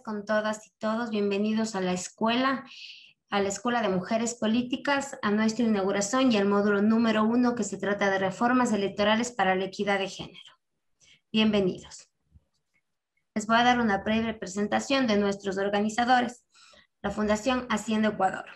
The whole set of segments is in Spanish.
con todas y todos. Bienvenidos a la Escuela de Mujeres Políticas, a nuestra inauguración y al módulo número 1 que se trata de reformas electorales para la equidad de género. Bienvenidos. Les voy a dar una breve presentación de nuestros organizadores. La Fundación Haciendo Ecuador.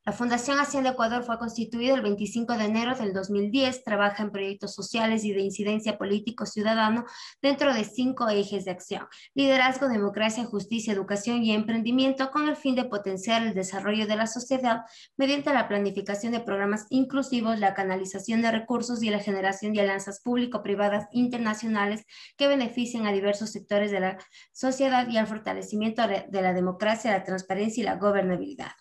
La Fundación Haciendo Ecuador fue constituida el 25 de enero del 2010, trabaja en proyectos sociales y de incidencia político-ciudadano dentro de 5 ejes de acción: liderazgo, democracia, justicia, educación y emprendimiento, con el fin de potenciar el desarrollo de la sociedad mediante la planificación de programas inclusivos, la canalización de recursos y la generación de alianzas público-privadas internacionales que beneficien a diversos sectores de la sociedad y al fortalecimiento de la democracia, la transparencia y la gobernabilidad.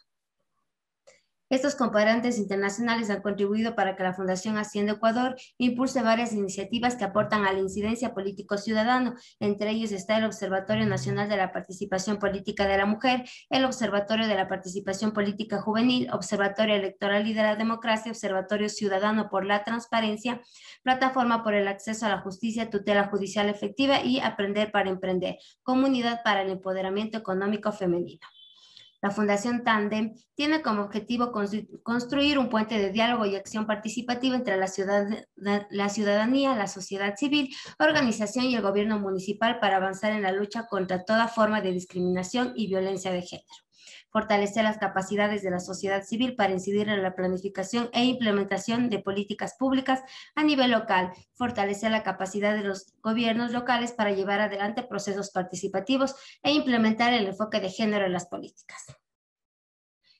Estos comparantes internacionales han contribuido para que la Fundación Haciendo Ecuador impulse varias iniciativas que aportan a la incidencia político-ciudadano. Entre ellos está el Observatorio Nacional de la Participación Política de la Mujer, el Observatorio de la Participación Política Juvenil, Observatorio Electoral y de la Democracia, Observatorio Ciudadano por la Transparencia, Plataforma por el Acceso a la Justicia, Tutela Judicial Efectiva y Aprender para Emprender, Comunidad para el Empoderamiento Económico Femenino. La Fundación Tandem tiene como objetivo construir un puente de diálogo y acción participativa entre la ciudadanía, la sociedad civil, organización y el gobierno municipal para avanzar en la lucha contra toda forma de discriminación y violencia de género. Fortalecer las capacidades de la sociedad civil para incidir en la planificación e implementación de políticas públicas a nivel local. Fortalecer la capacidad de los gobiernos locales para llevar adelante procesos participativos e implementar el enfoque de género en las políticas.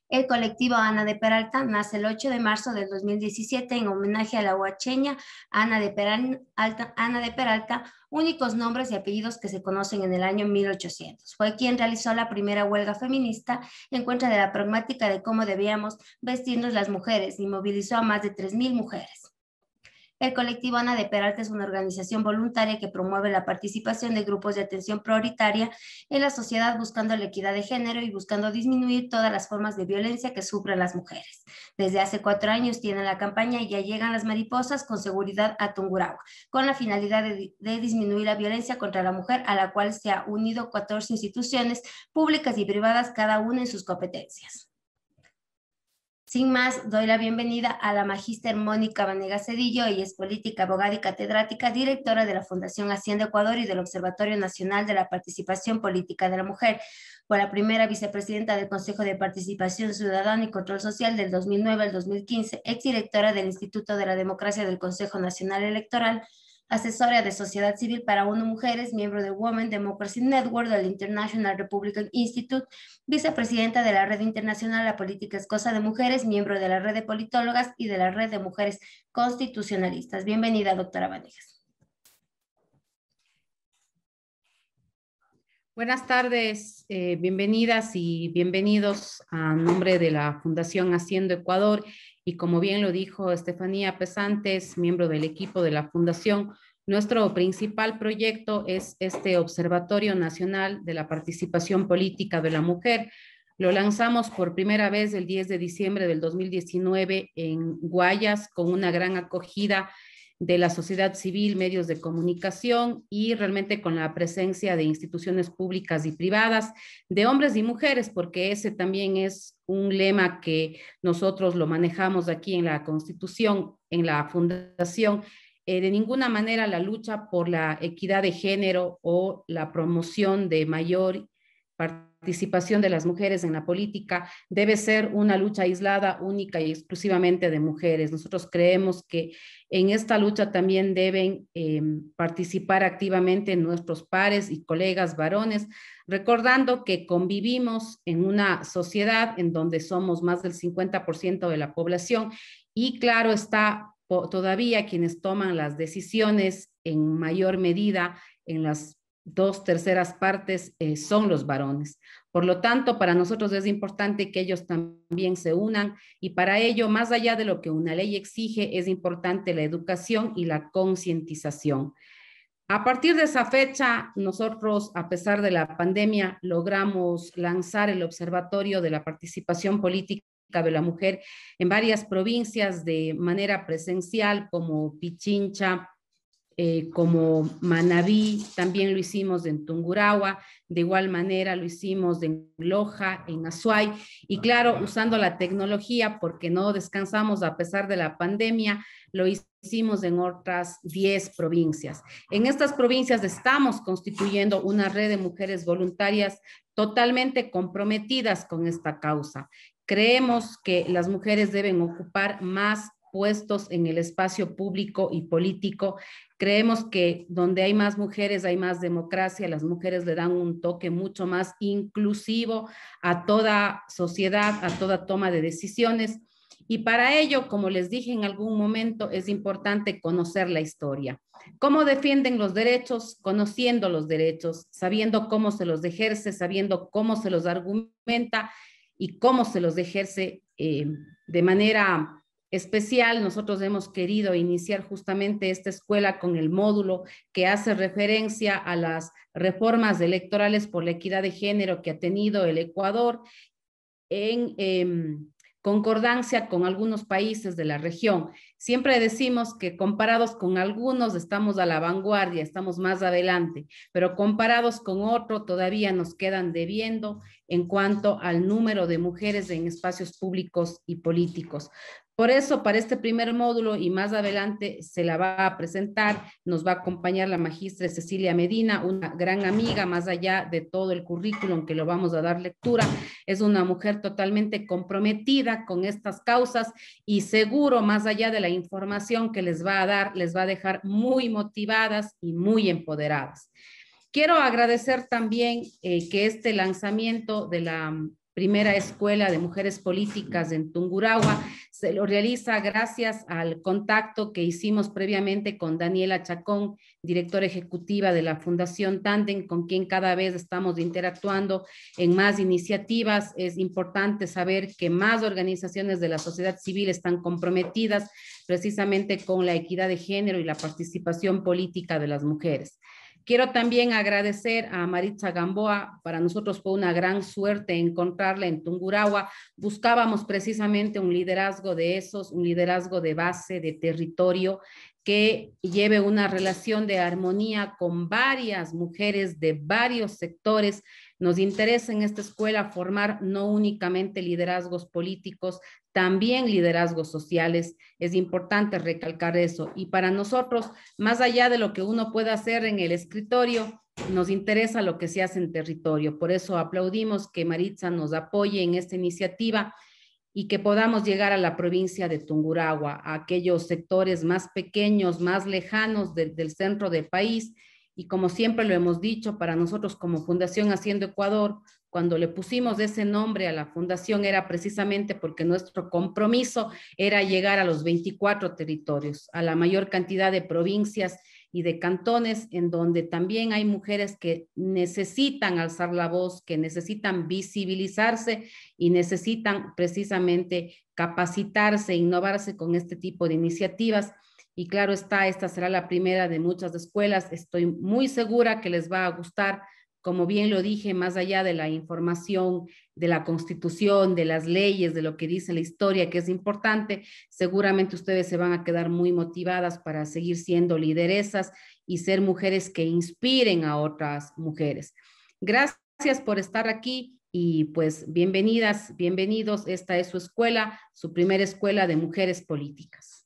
El colectivo Ana de Peralta nace el 8 de marzo del 2017 en homenaje a la huacheña Ana de Peralta, únicos nombres y apellidos que se conocen en el año 1800. Fue quien realizó la primera huelga feminista en contra de la pragmática de cómo debíamos vestirnos las mujeres y movilizó a más de 3.000 mujeres. El colectivo Ana de Peralta es una organización voluntaria que promueve la participación de grupos de atención prioritaria en la sociedad buscando la equidad de género y buscando disminuir todas las formas de violencia que sufren las mujeres. Desde hace 4 años tienen la campaña Ya llegan las mariposas con seguridad a Tungurahua, con la finalidad de disminuir la violencia contra la mujer, a la cual se ha unido 14 instituciones públicas y privadas, cada una en sus competencias. Sin más, doy la bienvenida a la magíster Mónica Vanegas Cedillo. Ella es política, abogada y catedrática, directora de la Fundación Haciendo Ecuador y del Observatorio Nacional de la Participación Política de la Mujer. Fue la primera vicepresidenta del Consejo de Participación Ciudadana y Control Social del 2009 al 2015, exdirectora del Instituto de la Democracia del Consejo Nacional Electoral, asesora de sociedad civil para ONU Mujeres, miembro de Women Democracy Network del International Republican Institute, vicepresidenta de la Red Internacional La Política es Cosa de Mujeres, miembro de la Red de Politólogas y de la Red de Mujeres Constitucionalistas. Bienvenida, doctora Vanegas. Buenas tardes, bienvenidas y bienvenidos a nombre de la Fundación Haciendo Ecuador, y como bien lo dijo Estefanía Pesantes, miembro del equipo de la Fundación, nuestro principal proyecto es este Observatorio Nacional de la Participación Política de la Mujer. Lo lanzamos por primera vez el 10 de diciembre del 2019 en Guayas, con una gran acogida de la sociedad civil, medios de comunicación y realmente con la presencia de instituciones públicas y privadas, de hombres y mujeres, porque ese también es un lema que nosotros lo manejamos aquí en la Constitución, en la Fundación. De ninguna manera la lucha por la equidad de género o la promoción de mayor participación de las mujeres en la política debe ser una lucha aislada, única y exclusivamente de mujeres. Nosotros creemos que en esta lucha también deben participar activamente nuestros pares y colegas varones, recordando que convivimos en una sociedad en donde somos más del 50% de la población y claro está, todavía quienes toman las decisiones en mayor medida en las 2/3 partes son los varones. Por lo tanto, para nosotros es importante que ellos también se unan y para ello, más allá de lo que una ley exige, es importante la educación y la concientización. A partir de esa fecha, nosotros, a pesar de la pandemia, logramos lanzar el Observatorio de la Participación Política de la Mujer en varias provincias de manera presencial, como Pichincha, como Manabí, también lo hicimos en Tungurahua, de igual manera lo hicimos en Loja, en Azuay, y claro, usando la tecnología, porque no descansamos a pesar de la pandemia, lo hicimos en otras 10 provincias. En estas provincias estamos constituyendo una red de mujeres voluntarias totalmente comprometidas con esta causa. Creemos que las mujeres deben ocupar más puestos en el espacio público y político. Creemos que donde hay más mujeres hay más democracia, las mujeres le dan un toque mucho más inclusivo a toda sociedad, a toda toma de decisiones. Y para ello, como les dije en algún momento, es importante conocer la historia. ¿Cómo defienden los derechos? Conociendo los derechos, sabiendo cómo se los ejerce, sabiendo cómo se los argumenta y cómo se los ejerce de manera especial. Nosotros hemos querido iniciar justamente esta escuela con el módulo que hace referencia a las reformas electorales por la equidad de género que ha tenido el Ecuador en concordancia con algunos países de la región. Siempre decimos que comparados con algunos estamos a la vanguardia, estamos más adelante, pero comparados con otro todavía nos quedan debiendo en cuanto al número de mujeres en espacios públicos y políticos. Por eso, para este primer módulo y más adelante se la va a presentar, nos va a acompañar la magistra Cecilia Medina, una gran amiga, más allá de todo el currículum que lo vamos a dar lectura. Es una mujer totalmente comprometida con estas causas y seguro, más allá de la información que les va a dar, les va a dejar muy motivadas y muy empoderadas. Quiero agradecer también que este lanzamiento de la primera escuela de mujeres políticas en Tungurahua se lo realiza gracias al contacto que hicimos previamente con Daniela Chacón, directora ejecutiva de la Fundación Tandem, con quien cada vez estamos interactuando en más iniciativas. Es importante saber que más organizaciones de la sociedad civil están comprometidas precisamente con la equidad de género y la participación política de las mujeres. Quiero también agradecer a Maritza Gamboa. Para nosotros fue una gran suerte encontrarla en Tungurahua. Buscábamos precisamente un liderazgo de esos, un liderazgo de base, de territorio, que lleve una relación de armonía con varias mujeres de varios sectores. Nos interesa en esta escuela formar no únicamente liderazgos políticos, también liderazgos sociales. Es importante recalcar eso. Y para nosotros, más allá de lo que uno pueda hacer en el escritorio, nos interesa lo que se hace en territorio. Por eso aplaudimos que Maritza nos apoye en esta iniciativa y que podamos llegar a la provincia de Tungurahua, a aquellos sectores más pequeños, más lejanos del centro del país. Y como siempre lo hemos dicho, para nosotros como Fundación Haciendo Ecuador, cuando le pusimos ese nombre a la fundación era precisamente porque nuestro compromiso era llegar a los 24 territorios, a la mayor cantidad de provincias y de cantones en donde también hay mujeres que necesitan alzar la voz, que necesitan visibilizarse y necesitan precisamente capacitarse, innovarse con este tipo de iniciativas. Y claro está, esta será la primera de muchas escuelas. Estoy muy segura que les va a gustar. Como bien lo dije, más allá de la información, de la Constitución, de las leyes, de lo que dice la historia, que es importante, seguramente ustedes se van a quedar muy motivadas para seguir siendo lideresas y ser mujeres que inspiren a otras mujeres. Gracias por estar aquí y pues bienvenidas, bienvenidos. Esta es su escuela, su primera escuela de mujeres políticas.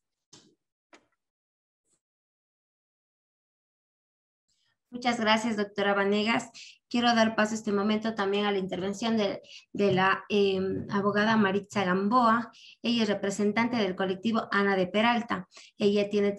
Muchas gracias, doctora Vanegas. Quiero dar paso este momento también a la intervención de la abogada Maritza Gamboa. Ella es representante del colectivo Ana de Peralta. Ella tiene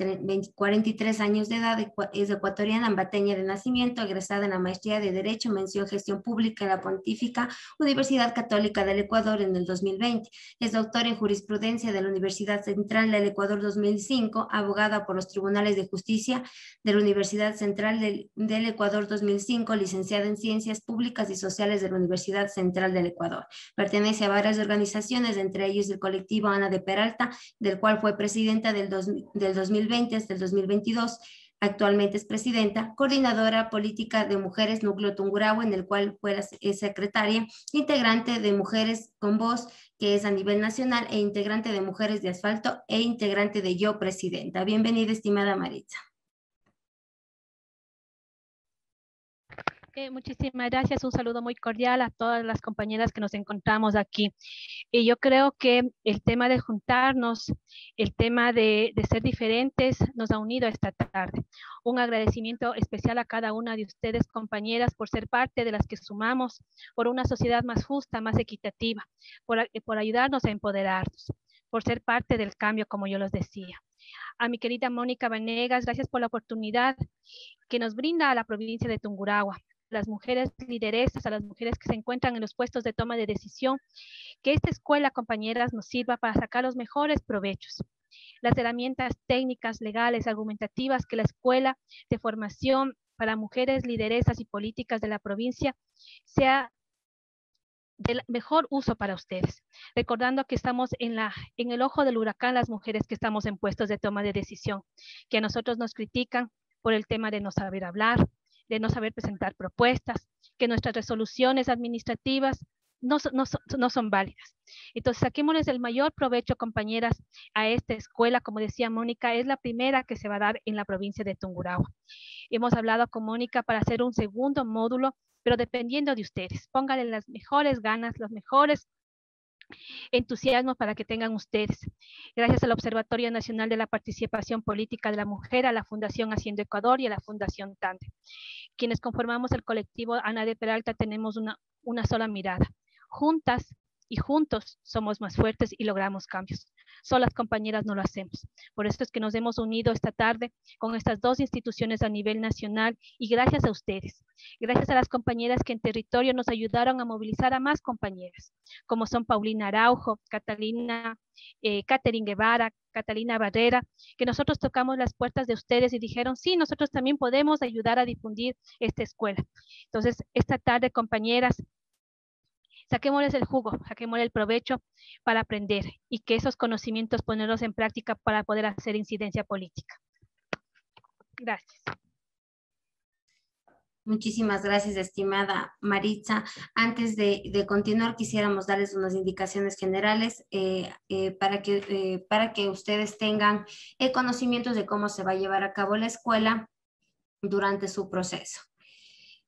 43 años de edad, es ecuatoriana, ambateña de nacimiento, egresada en la maestría de Derecho, mención Gestión Pública en la Pontífica Universidad Católica del Ecuador en el 2020. Es doctora en Jurisprudencia de la Universidad Central del Ecuador 2005, abogada por los Tribunales de Justicia de la Universidad Central del Ecuador 2005, licenciada en Ciencias Públicas y Sociales de la Universidad Central del Ecuador. Pertenece a varias organizaciones, entre ellos el colectivo Ana de Peralta, del cual fue presidenta del 2020 hasta el 2022. Actualmente es presidenta, coordinadora política de Mujeres Núcleo Tungurahua, en el cual fue secretaria, integrante de Mujeres con Voz, que es a nivel nacional, e integrante de Mujeres de Asfalto, e integrante de Yo Presidenta. Bienvenida, estimada Maritza. Muchísimas gracias. Un saludo muy cordial a todas las compañeras que nos encontramos aquí. Y yo creo que el tema de juntarnos, el tema de ser diferentes, nos ha unido esta tarde. Un agradecimiento especial a cada una de ustedes, compañeras, por ser parte de las que sumamos por una sociedad más justa, más equitativa, por ayudarnos a empoderarnos, por ser parte del cambio, como yo les decía. A mi querida Mónica Vanegas, gracias por la oportunidad que nos brinda a la provincia de Tungurahua, las mujeres lideresas, a las mujeres que se encuentran en los puestos de toma de decisión, que esta escuela, compañeras, nos sirva para sacar los mejores provechos. Las herramientas técnicas, legales, argumentativas que la escuela de formación para mujeres lideresas y políticas de la provincia sea del mejor uso para ustedes. Recordando que estamos en el ojo del huracán las mujeres que estamos en puestos de toma de decisión, que a nosotros nos critican por el tema de no saber hablar, de no saber presentar propuestas, que nuestras resoluciones administrativas no son válidas. Entonces, saquémosles el mayor provecho, compañeras, a esta escuela. Como decía Mónica, es la primera que se va a dar en la provincia de Tungurahua. Hemos hablado con Mónica para hacer un segundo módulo, pero dependiendo de ustedes. Pónganle las mejores ganas, los mejores entusiasmo para que tengan ustedes. Gracias al Observatorio Nacional de la Participación Política de la Mujer, a la Fundación Haciendo Ecuador y a la Fundación Tande. Quienes conformamos el colectivo Ana de Peralta tenemos una sola mirada. Juntas y juntos somos más fuertes y logramos cambios. Solas, compañeras, no lo hacemos. Por eso es que nos hemos unido esta tarde con estas dos instituciones a nivel nacional y gracias a ustedes. Gracias a las compañeras que en territorio nos ayudaron a movilizar a más compañeras, como son Paulina Araujo, Catherine Guevara, Catalina Barrera, que nosotros tocamos las puertas de ustedes y dijeron, sí, nosotros también podemos ayudar a difundir esta escuela. Entonces, esta tarde, compañeras, saquémosles el jugo, saquémosle el provecho para aprender y que esos conocimientos ponerlos en práctica para poder hacer incidencia política. Gracias. Muchísimas gracias, estimada Maritza. Antes de continuar, quisiéramos darles unas indicaciones generales para que ustedes tengan conocimientos de cómo se va a llevar a cabo la escuela durante su proceso.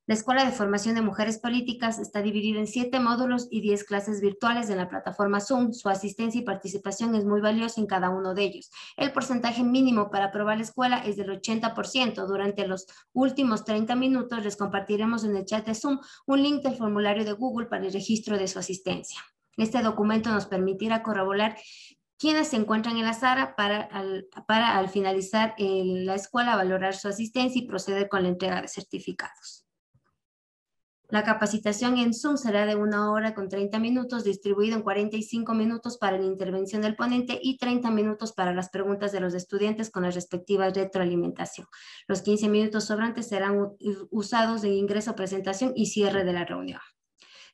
La Escuela de Formación de Mujeres Políticas está dividida en 7 módulos y 10 clases virtuales en la plataforma Zoom. Su asistencia y participación es muy valiosa en cada uno de ellos. El porcentaje mínimo para aprobar la escuela es del 80%. Durante los últimos 30 minutos les compartiremos en el chat de Zoom un link del formulario de Google para el registro de su asistencia. Este documento nos permitirá corroborar quienes se encuentran en la sala para al finalizar la escuela valorar su asistencia y proceder con la entrega de certificados. La capacitación en Zoom será de 1 hora con 30 minutos, distribuido en 45 minutos para la intervención del ponente y 30 minutos para las preguntas de los estudiantes con la respectiva retroalimentación. Los 15 minutos sobrantes serán usados en ingreso, presentación y cierre de la reunión.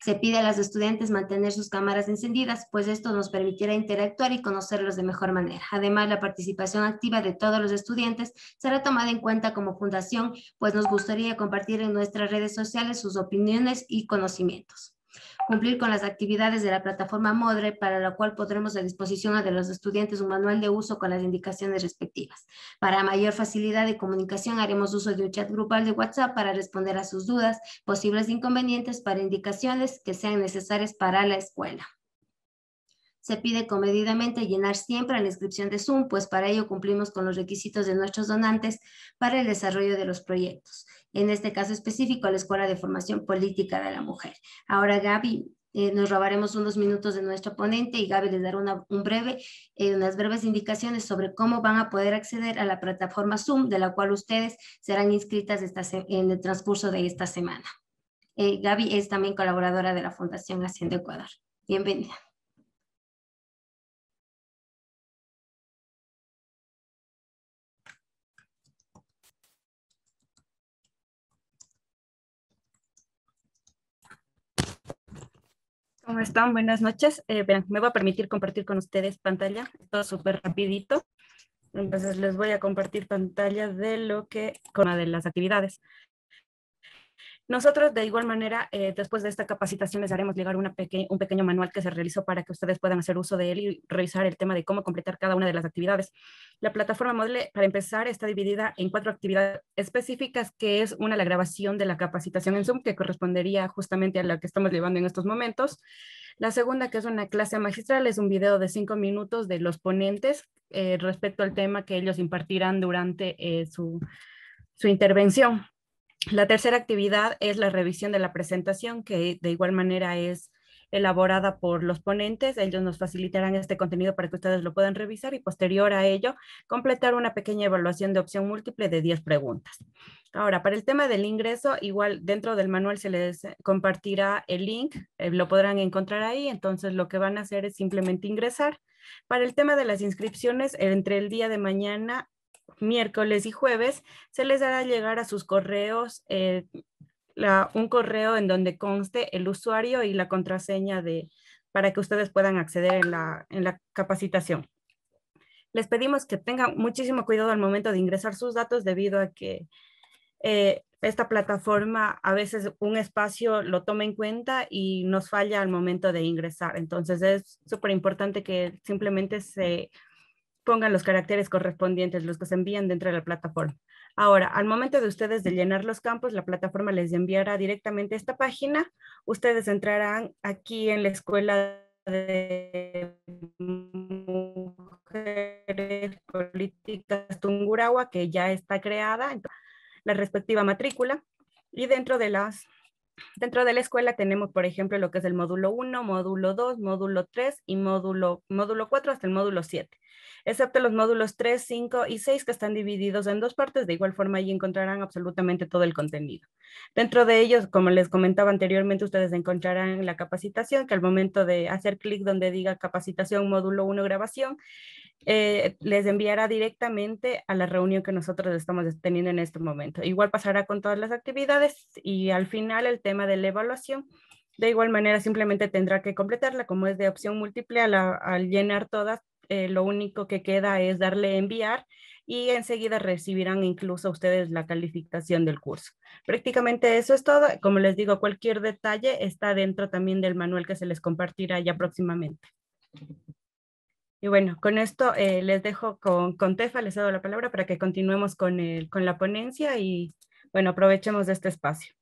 Se pide a las estudiantes mantener sus cámaras encendidas, pues esto nos permitirá interactuar y conocerlos de mejor manera. Además, la participación activa de todos los estudiantes será tomada en cuenta como fundación, pues nos gustaría compartir en nuestras redes sociales sus opiniones y conocimientos. Cumplir con las actividades de la plataforma Modre, para la cual pondremos a disposición de los estudiantes un manual de uso con las indicaciones respectivas. Para mayor facilidad de comunicación, haremos uso de un chat grupal de WhatsApp para responder a sus dudas, posibles inconvenientes para indicaciones que sean necesarias para la escuela. Se pide comedidamente llenar siempre la inscripción de Zoom, pues para ello cumplimos con los requisitos de nuestros donantes para el desarrollo de los proyectos. En este caso específico, la Escuela de Formación Política de la Mujer. Ahora, Gaby, nos robaremos unos minutos de nuestro ponente y Gaby les dará unas breves indicaciones sobre cómo van a poder acceder a la plataforma Zoom, de la cual ustedes serán inscritas en el transcurso de esta semana. Gaby es también colaboradora de la Fundación Haciendo Ecuador. Bienvenida. ¿Cómo están? Buenas noches. Me voy a permitir compartir con ustedes pantalla, todo súper rapidito. Entonces les voy a compartir pantalla de una de las actividades. Nosotros, de igual manera, después de esta capacitación les haremos llegar un pequeño manual que se realizó para que ustedes puedan hacer uso de él y revisar el tema de cómo completar cada una de las actividades. La plataforma Moodle, para empezar, está dividida en 4 actividades específicas, que es una, la grabación de la capacitación en Zoom, que correspondería justamente a la que estamos llevando en estos momentos. La segunda, que es una clase magistral, es un video de 5 minutos de los ponentes respecto al tema que ellos impartirán durante su intervención. La tercera actividad es la revisión de la presentación, que de igual manera es elaborada por los ponentes. Ellos nos facilitarán este contenido para que ustedes lo puedan revisar y posterior a ello completar una pequeña evaluación de opción múltiple de 10 preguntas. Ahora, para el tema del ingreso, igual dentro del manual se les compartirá el link, lo podrán encontrar ahí. Entonces lo que van a hacer es simplemente ingresar. Para el tema de las inscripciones, entre el día de mañana, miércoles y jueves, se les hará llegar a sus correos un correo en donde conste el usuario y la contraseña para que ustedes puedan acceder en la capacitación. Les pedimos que tengan muchísimo cuidado al momento de ingresar sus datos, debido a que esta plataforma a veces un espacio lo toma en cuenta y nos falla al momento de ingresar. Entonces es súper importante que simplemente se pongan los caracteres correspondientes, los que se envían dentro de la plataforma. Ahora, al momento de ustedes de llenar los campos, la plataforma les enviará directamente a esta página. Ustedes entrarán aquí en la Escuela de Mujeres Políticas Tungurahua, que ya está creada, la respectiva matrícula, y dentro de la escuela tenemos, por ejemplo, lo que es el módulo 1, módulo 2, módulo 3 y módulo 4 hasta el módulo 7. Excepto los módulos 3, 5 y 6, que están divididos en 2 partes. De igual forma, allí encontrarán absolutamente todo el contenido. Dentro de ellos, como les comentaba anteriormente, ustedes encontrarán la capacitación, que al momento de hacer clic donde diga capacitación módulo 1 grabación, les enviará directamente a la reunión que nosotros estamos teniendo en este momento. Igual pasará con todas las actividades y al final el tema de la evaluación. De igual manera, simplemente tendrá que completarla, como es de opción múltiple. Al llenar todas, lo único que queda es darle enviar y enseguida recibirán incluso ustedes la calificación del curso. Prácticamente eso es todo. Como les digo, cualquier detalle está dentro también del manual que se les compartirá ya próximamente. Y bueno, con esto les dejo con Tefa, les cedo la palabra para que continuemos con la ponencia y bueno, aprovechemos de este espacio.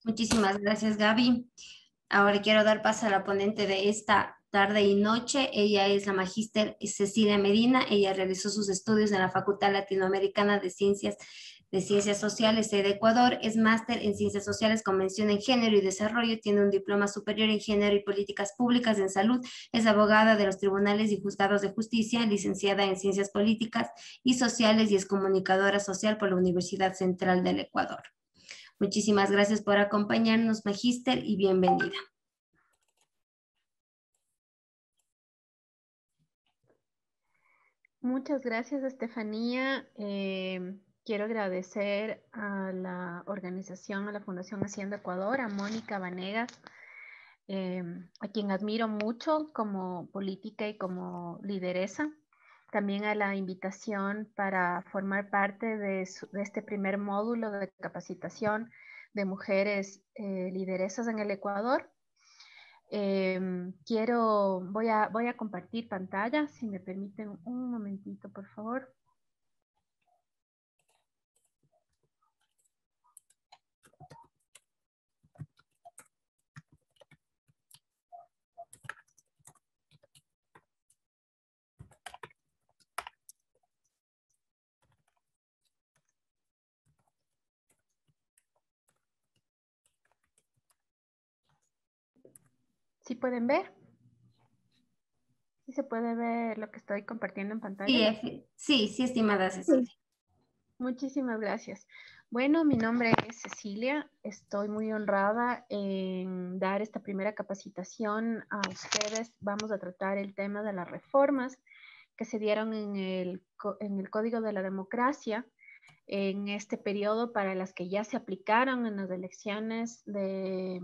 Muchísimas gracias, Gaby. Ahora quiero dar paso a la ponente de esta tarde y noche. Ella es la magíster Cecilia Medina. Ella realizó sus estudios en la Facultad Latinoamericana de Ciencias Sociales de Ecuador. Es máster en Ciencias Sociales con mención en Género y Desarrollo. Tiene un diploma superior en Género y Políticas Públicas en Salud. Es abogada de los Tribunales y Juzgados de Justicia, licenciada en Ciencias Políticas y Sociales y es comunicadora social por la Universidad Central del Ecuador. Muchísimas gracias por acompañarnos, magíster, y bienvenida. Muchas gracias, Estefanía. Quiero agradecer a la organización, a la Fundación Haciendo Ecuador, a Mónica Vanegas, a quien admiro mucho como política y como lideresa. También a la invitación para formar parte de este primer módulo de capacitación de mujeres lideresas en el Ecuador. Voy a compartir pantalla, si me permiten un momentito, por favor. ¿Sí pueden ver? ¿Sí se puede ver lo que estoy compartiendo en pantalla? Sí, estimada Cecilia. Sí. Muchísimas gracias. Bueno, mi nombre es Cecilia. Estoy muy honrada en dar esta primera capacitación a ustedes. Vamos a tratar el tema de las reformas que se dieron en el Código de la Democracia en este periodo, para las que ya se aplicaron en las elecciones de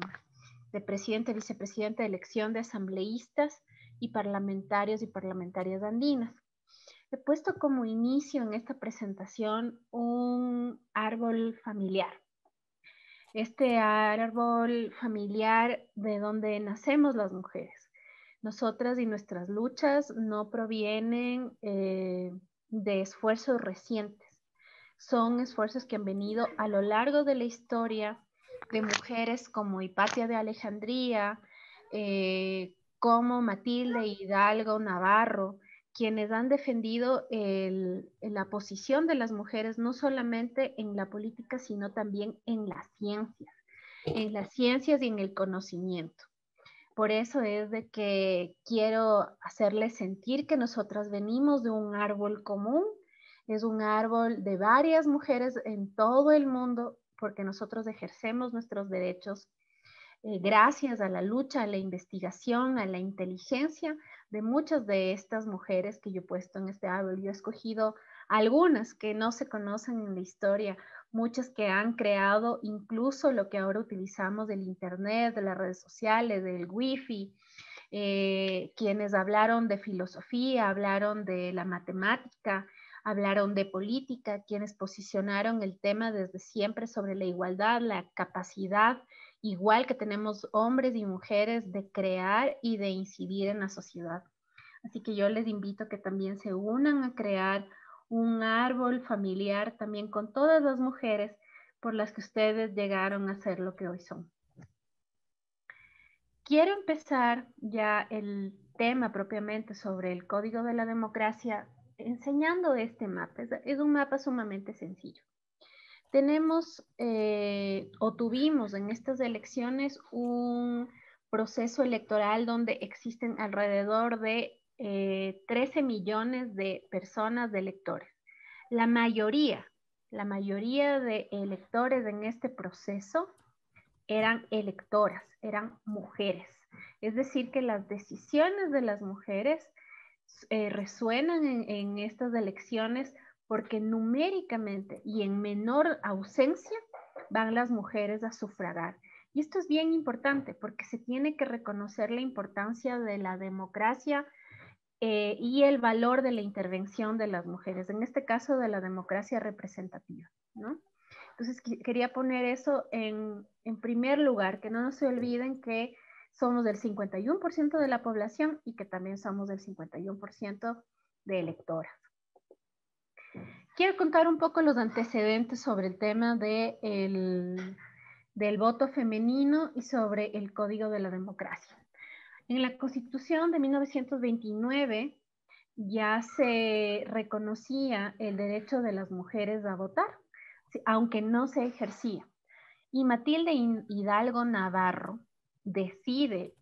presidente, vicepresidente, elección de asambleístas y parlamentarios y parlamentarias andinas. He puesto como inicio en esta presentación un árbol familiar. este árbol familiar de donde nacemos las mujeres. Nosotras y nuestras luchas no provienen de esfuerzos recientes. Son esfuerzos que han venido a lo largo de la historia de mujeres como Hipatia de Alejandría, como Matilde Hidalgo Navarro, quienes han defendido la posición de las mujeres no solamente en la política, sino también en las ciencias y en el conocimiento. Por eso es de que quiero hacerles sentir que nosotras venimos de un árbol común, es un árbol de varias mujeres en todo el mundo, porque nosotros ejercemos nuestros derechos gracias a la lucha, a la investigación, a la inteligencia de muchas de estas mujeres que yo he puesto en este árbol. Yo he escogido algunas que no se conocen en la historia, muchas que han creado incluso lo que ahora utilizamos del internet, de las redes sociales, del wifi, quienes hablaron de filosofía, hablaron de la matemática, hablaron de política, quienes posicionaron el tema desde siempre sobre la igualdad, la capacidad igual que tenemos hombres y mujeres de crear y de incidir en la sociedad. Así que yo les invito a que también se unan a crear un árbol familiar también con todas las mujeres por las que ustedes llegaron a ser lo que hoy son. Quiero empezar ya el tema propiamente sobre el Código de la Democracia enseñando este mapa. Es un mapa sumamente sencillo. Tenemos o tuvimos en estas elecciones un proceso electoral donde existen alrededor de 13 millones de personas, de electores. La mayoría de electores en este proceso eran electoras, eran mujeres. Es decir, que las decisiones de las mujeres resuenan en estas elecciones porque numéricamente y en menor ausencia van las mujeres a sufragar. Y esto es bien importante porque se tiene que reconocer la importancia de la democracia y el valor de la intervención de las mujeres, en este caso de la democracia representativa, ¿no? Entonces quería poner eso en primer lugar, que no se olviden que somos del 51% de la población y que también somos del 51% de electoras. Quiero contar un poco los antecedentes sobre el tema del voto femenino y sobre el Código de la Democracia. En la Constitución de 1929 ya se reconocía el derecho de las mujeres a votar, aunque no se ejercía. Y Matilde Hidalgo Navarro decide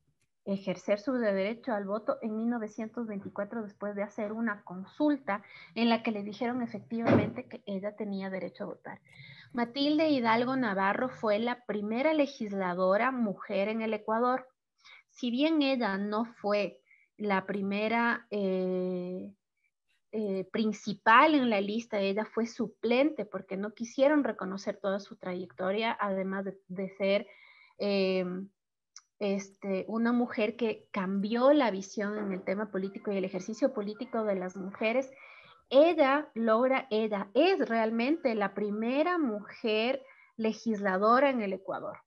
ejercer su derecho al voto en 1924 después de hacer una consulta en la que le dijeron efectivamente que ella tenía derecho a votar. Matilde Hidalgo Navarro fue la primera legisladora mujer en el Ecuador. Si bien ella no fue la primera principal en la lista, ella fue suplente porque no quisieron reconocer toda su trayectoria, además de ser una mujer que cambió la visión en el tema político y el ejercicio político de las mujeres. Ella es realmente la primera mujer legisladora en el Ecuador.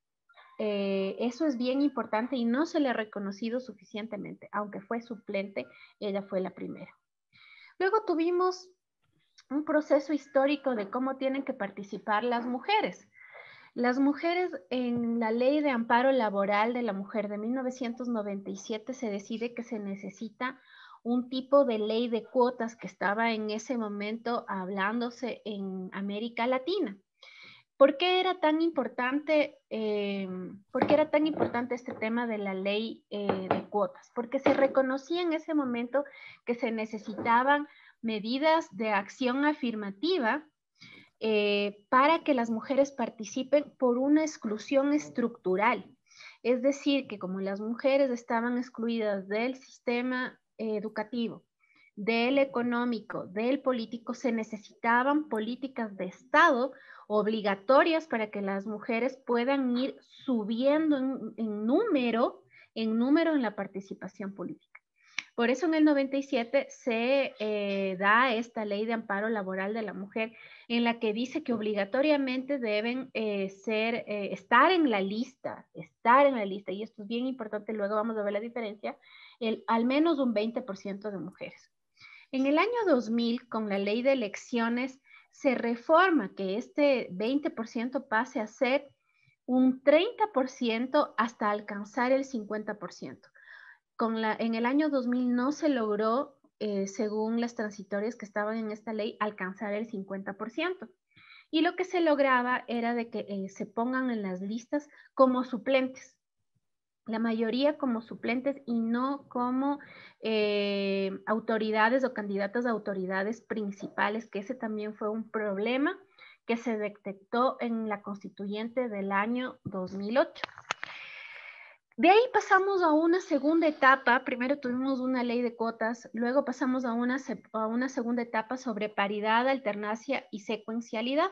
Eso es bien importante y no se le ha reconocido suficientemente, aunque fue suplente, ella fue la primera. Luego tuvimos un proceso histórico de cómo tienen que participar las mujeres. Las mujeres en la Ley de Amparo Laboral de la Mujer de 1997 se decide que se necesita un tipo de ley de cuotas que estaba en ese momento hablándose en América Latina. ¿Por qué era tan importante este tema de la ley de cuotas? Porque se reconocía en ese momento que se necesitaban medidas de acción afirmativa para que las mujeres participen por una exclusión estructural. Es decir, que como las mujeres estaban excluidas del sistema educativo, del económico, del político, se necesitaban políticas de Estado obligatorias para que las mujeres puedan ir subiendo en número en la participación política. Por eso en el 97 se da esta ley de amparo laboral de la mujer, en la que dice que obligatoriamente deben estar en la lista, y esto es bien importante, luego vamos a ver la diferencia, al menos un 20% de mujeres. En el año 2000, con la ley de elecciones, se reforma que este 20% pase a ser un 30% hasta alcanzar el 50%. En el año 2000 no se logró, según las transitorias que estaban en esta ley, alcanzar el 50%. Y lo que se lograba era de que se pongan en las listas como suplentes. La mayoría como suplentes y no como autoridades o candidatas a autoridades principales, que ese también fue un problema que se detectó en la constituyente del año 2008. De ahí pasamos a una segunda etapa. Primero tuvimos una ley de cuotas, luego pasamos a una segunda etapa sobre paridad, alternancia y secuencialidad.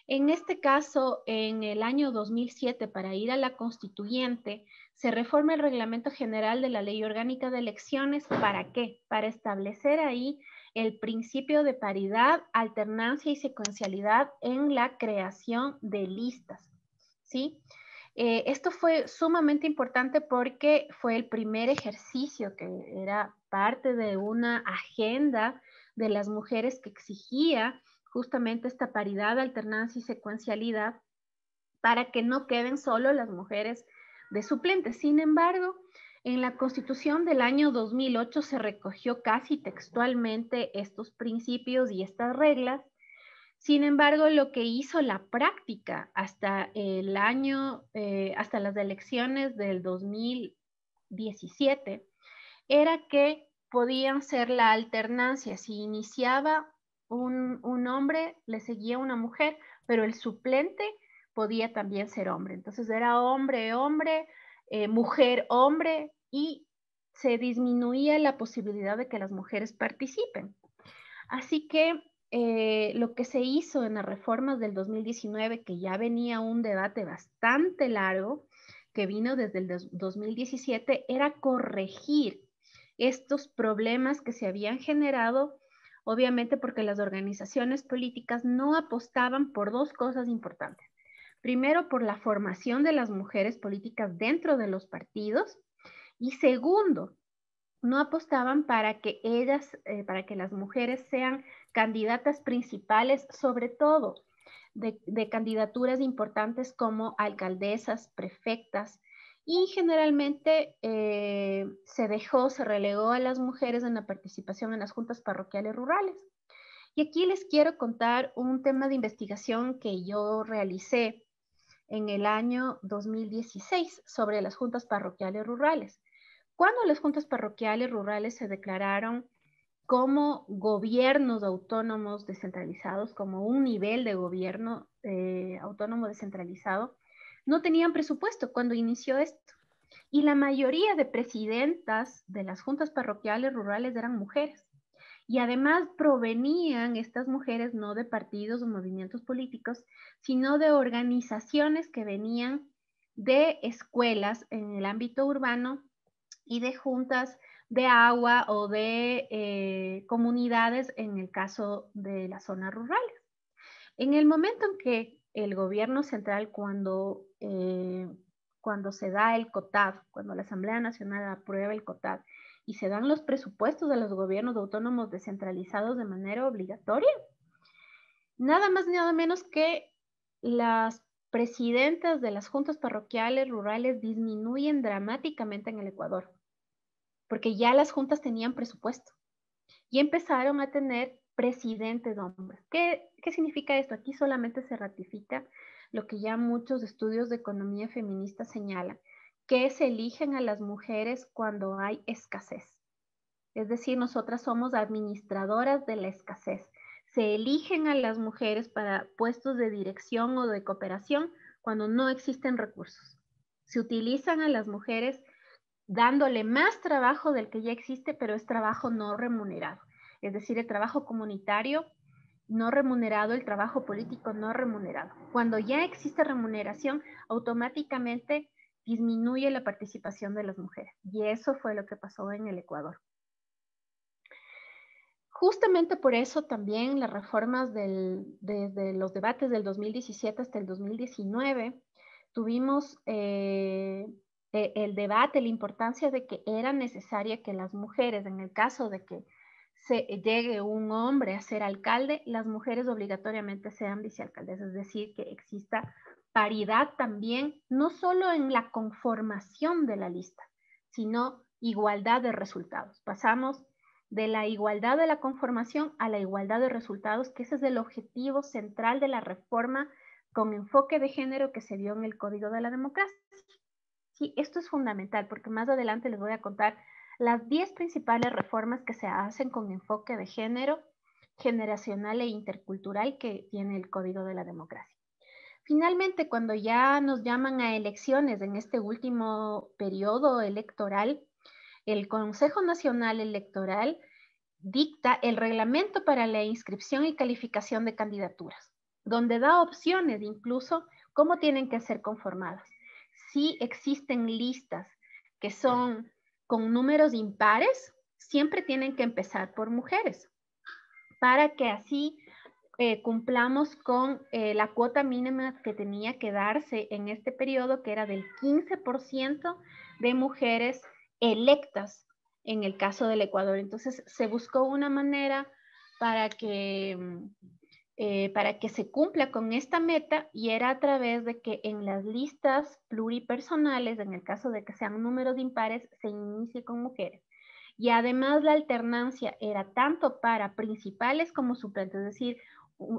En este caso, en el año 2007, para ir a la constituyente, se reforma el Reglamento General de la Ley Orgánica de Elecciones. ¿Para qué? Para establecer ahí el principio de paridad, alternancia y secuencialidad en la creación de listas, ¿sí? Esto fue sumamente importante porque fue el primer ejercicio que era parte de una agenda de las mujeres que exigía justamente esta paridad, alternancia y secuencialidad para que no queden solo las mujeres de suplentes. Sin embargo, en la Constitución del año 2008 se recogió casi textualmente estos principios y estas reglas. Sin embargo, lo que hizo la práctica hasta hasta las elecciones del 2017, era que podían ser la alternancia. Si iniciaba un hombre, le seguía una mujer, pero el suplente podía también ser hombre. Entonces era hombre, hombre, mujer, hombre, y se disminuía la posibilidad de que las mujeres participen. Así que lo que se hizo en las reformas del 2019, que ya venía un debate bastante largo, que vino desde el 2017, era corregir estos problemas que se habían generado, obviamente porque las organizaciones políticas no apostaban por dos cosas importantes. Primero, por la formación de las mujeres políticas dentro de los partidos, y segundo, no apostaban para que para que las mujeres sean candidatas principales, sobre todo de candidaturas importantes como alcaldesas, prefectas, y generalmente se relegó a las mujeres en la participación en las juntas parroquiales rurales. Y aquí les quiero contar un tema de investigación que yo realicé en el año 2016 sobre las juntas parroquiales rurales. Cuando las juntas parroquiales rurales se declararon como gobiernos autónomos descentralizados, como un nivel de gobierno autónomo descentralizado, no tenían presupuesto cuando inició esto. Y la mayoría de presidentas de las juntas parroquiales rurales eran mujeres. Y además provenían estas mujeres no de partidos o movimientos políticos, sino de organizaciones que venían de escuelas en el ámbito urbano y de juntas de agua o de comunidades en el caso de las zonas rurales. En el momento en que el gobierno central, cuando se da el COTAD, cuando la Asamblea Nacional aprueba el COTAD y se dan los presupuestos de los gobiernos autónomos descentralizados de manera obligatoria, nada más ni nada menos que las presidentas de las juntas parroquiales rurales disminuyen dramáticamente en el Ecuador, porque ya las juntas tenían presupuesto y empezaron a tener presidentes hombres. ¿Qué significa esto? Aquí solamente se ratifica lo que ya muchos estudios de economía feminista señalan, que se eligen a las mujeres cuando hay escasez. Es decir, nosotras somos administradoras de la escasez. Se eligen a las mujeres para puestos de dirección o de cooperación cuando no existen recursos. Se utilizan a las mujeres dándole más trabajo del que ya existe, pero es trabajo no remunerado. Es decir, el trabajo comunitario no remunerado, el trabajo político no remunerado. Cuando ya existe remuneración, automáticamente disminuye la participación de las mujeres. Y eso fue lo que pasó en el Ecuador. Justamente por eso también las reformas desde los debates del 2017 hasta el 2019, tuvimos el debate, la importancia de que era necesaria que las mujeres, en el caso de que llegue un hombre a ser alcalde, las mujeres obligatoriamente sean vicealcaldesas, es decir, que exista paridad también, no solo en la conformación de la lista, sino igualdad de resultados. Pasamos de la igualdad de la conformación a la igualdad de resultados, que ese es el objetivo central de la reforma con enfoque de género que se dio en el Código de la Democracia. Sí, esto es fundamental porque más adelante les voy a contar las 10 principales reformas que se hacen con enfoque de género, generacional e intercultural que tiene el Código de la Democracia. Finalmente, cuando ya nos llaman a elecciones en este último periodo electoral, el Consejo Nacional Electoral dicta el reglamento para la inscripción y calificación de candidaturas, donde da opciones incluso cómo tienen que ser conformadas. Si existen listas que son con números impares, siempre tienen que empezar por mujeres, para que así cumplamos con la cuota mínima que tenía que darse en este periodo, que era del 15% de mujeres electas en el caso del Ecuador. Entonces se buscó una manera para que se cumpla con esta meta, y era a través de que en las listas pluripersonales, en el caso de que sean números impares, se inicie con mujeres. Y además la alternancia era tanto para principales como suplentes, es decir,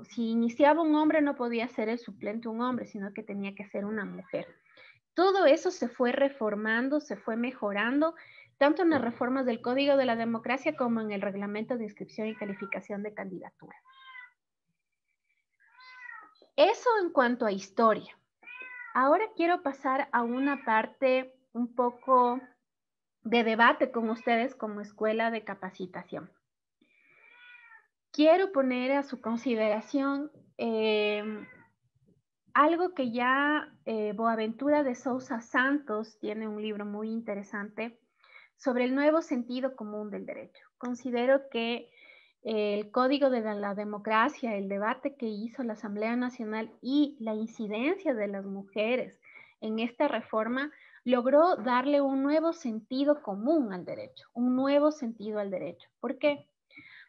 si iniciaba un hombre no podía ser el suplente un hombre, sino que tenía que ser una mujer. Todo eso se fue reformando, se fue mejorando, tanto en las reformas del Código de la Democracia como en el Reglamento de Inscripción y Calificación de Candidaturas. Eso en cuanto a historia. Ahora quiero pasar a una parte un poco de debate con ustedes como escuela de capacitación. Quiero poner a su consideración algo que ya Boaventura de Sousa Santos tiene un libro muy interesante sobre el nuevo sentido común del derecho. Considero que el Código de la Democracia, el debate que hizo la Asamblea Nacional y la incidencia de las mujeres en esta reforma logró darle un nuevo sentido común al derecho, un nuevo sentido al derecho. ¿Por qué?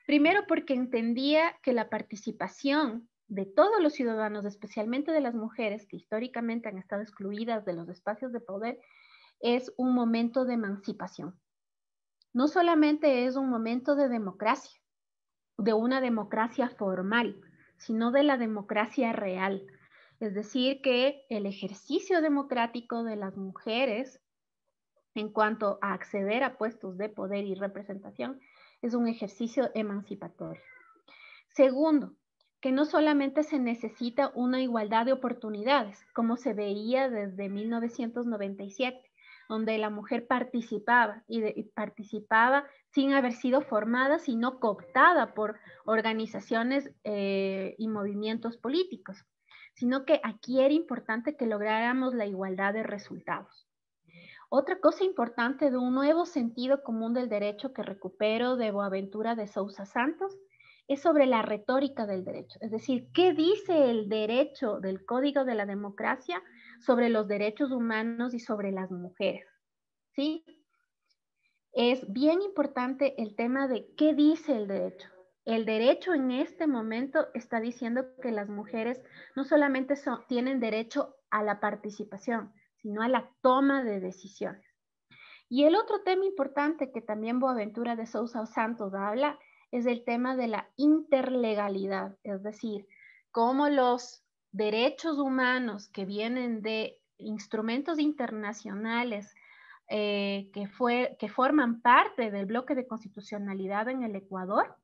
Primero porque entendía que la participación de todos los ciudadanos, especialmente de las mujeres que históricamente han estado excluidas de los espacios de poder, es un momento de emancipación. No solamente es un momento de democracia, de una democracia formal, sino de la democracia real. Es decir, que el ejercicio democrático de las mujeres en cuanto a acceder a puestos de poder y representación es un ejercicio emancipatorio. Segundo, que no solamente se necesita una igualdad de oportunidades, como se veía desde 1997, donde la mujer participaba y participaba sin haber sido formada, sino cooptada por organizaciones y movimientos políticos, sino que aquí era importante que lográramos la igualdad de resultados. Otra cosa importante de un nuevo sentido común del derecho que recupero de Boaventura de Sousa Santos es sobre la retórica del derecho. Es decir, ¿qué dice el derecho del Código de la Democracia sobre los derechos humanos y sobre las mujeres? ¿Sí? Es bien importante el tema de qué dice el derecho. El derecho en este momento está diciendo que las mujeres no solamente tienen derecho a la participación, sino a la toma de decisiones. Y el otro tema importante que también Boaventura de Sousa Santos habla es el tema de la interlegalidad, es decir, cómo los derechos humanos que vienen de instrumentos internacionales que forman parte del bloque de constitucionalidad en el Ecuador,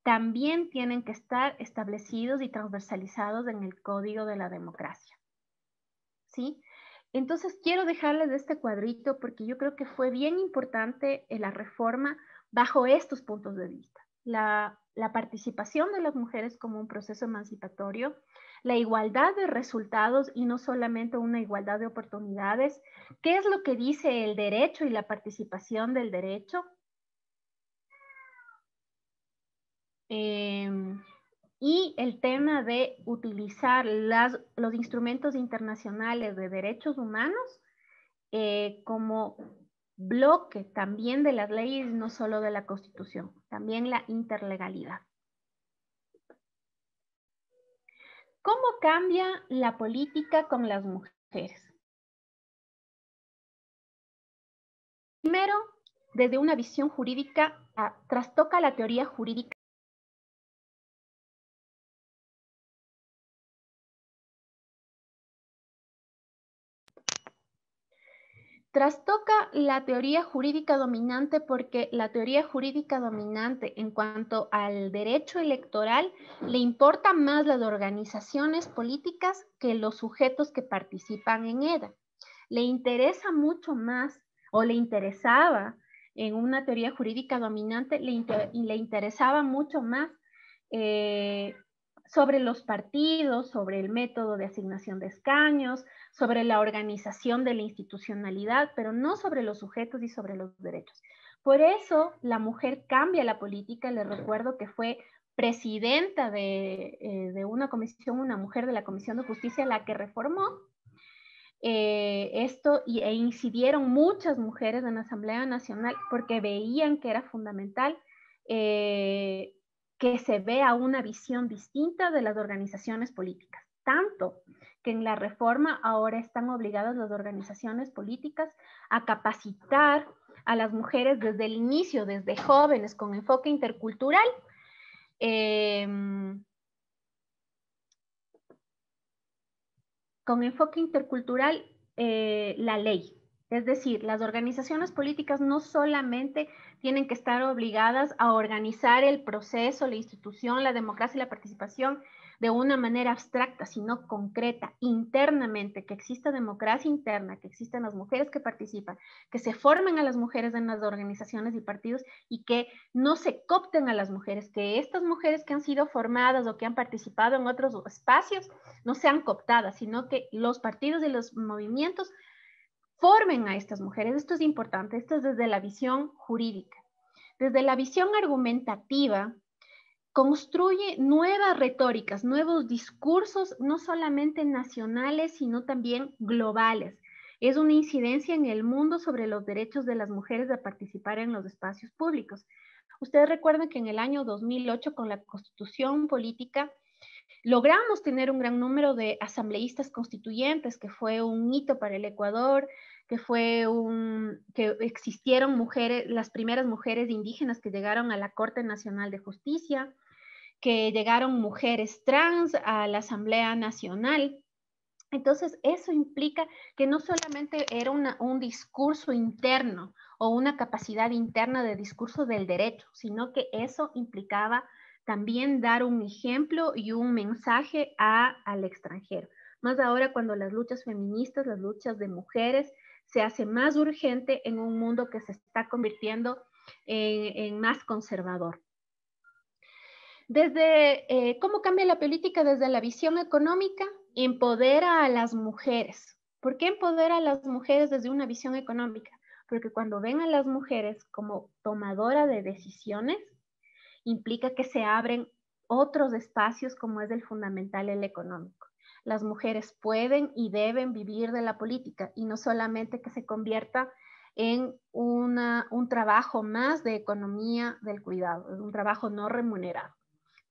también tienen que estar establecidos y transversalizados en el Código de la Democracia. ¿Sí? Entonces quiero dejarles este cuadrito porque yo creo que fue bien importante la reforma bajo estos puntos de vista. La participación de las mujeres como un proceso emancipatorio, la igualdad de resultados y no solamente una igualdad de oportunidades. ¿Qué es lo que dice el derecho y la participación del derecho? y el tema de utilizar los instrumentos internacionales de derechos humanos como bloque también de las leyes, no solo de la Constitución, también la interlegalidad. ¿Cómo cambia la política con las mujeres? Primero, desde una visión jurídica, trastoca la teoría jurídica. Trastoca la teoría jurídica dominante porque la teoría jurídica dominante en cuanto al derecho electoral le importa más las organizaciones políticas que los sujetos que participan en ella. Le interesa mucho más, o le interesaba en una teoría jurídica dominante, le interesaba mucho más sobre los partidos, sobre el método de asignación de escaños, sobre la organización de la institucionalidad, pero no sobre los sujetos y sobre los derechos. Por eso la mujer cambia la política. Les recuerdo que fue presidenta de una comisión, una mujer de la Comisión de Justicia, la que reformó esto e incidieron muchas mujeres en la Asamblea Nacional porque veían que era fundamental que se vea una visión distinta de las organizaciones políticas, tanto que en la reforma ahora están obligadas las organizaciones políticas a capacitar a las mujeres desde el inicio, desde jóvenes, con enfoque intercultural, la ley. Es decir, las organizaciones políticas no solamente tienen que estar obligadas a organizar el proceso, la institución, la democracia y la participación de una manera abstracta, sino concreta, internamente, que exista democracia interna, que existan las mujeres que participan, que se formen a las mujeres en las organizaciones y partidos y que no se coopten a las mujeres, que estas mujeres que han sido formadas o que han participado en otros espacios no sean cooptadas, sino que los partidos y los movimientos formen a estas mujeres. Esto es importante, esto es desde la visión jurídica. Desde la visión argumentativa, construye nuevas retóricas, nuevos discursos, no solamente nacionales, sino también globales. Es una incidencia en el mundo sobre los derechos de las mujeres de participar en los espacios públicos. Ustedes recuerdan que en el año 2008, con la Constitución Política, logramos tener un gran número de asambleístas constituyentes, que fue un hito para el Ecuador, que existieron mujeres, las primeras mujeres indígenas que llegaron a la Corte Nacional de Justicia, que llegaron mujeres trans a la Asamblea Nacional. Entonces, eso implica que no solamente era un discurso interno o una capacidad interna de discurso del derecho, sino que eso implicaba también dar un ejemplo y un mensaje al extranjero. Más ahora cuando las luchas feministas, las luchas de mujeres, se hace más urgente en un mundo que se está convirtiendo en más conservador. ¿Cómo cambia la política desde la visión económica? Empodera a las mujeres. ¿Por qué empodera a las mujeres desde una visión económica? Porque cuando ven a las mujeres como tomadora de decisiones, implica que se abren otros espacios como es el fundamental, el económico. Las mujeres pueden y deben vivir de la política y no solamente que se convierta en un trabajo más de economía del cuidado, un trabajo no remunerado.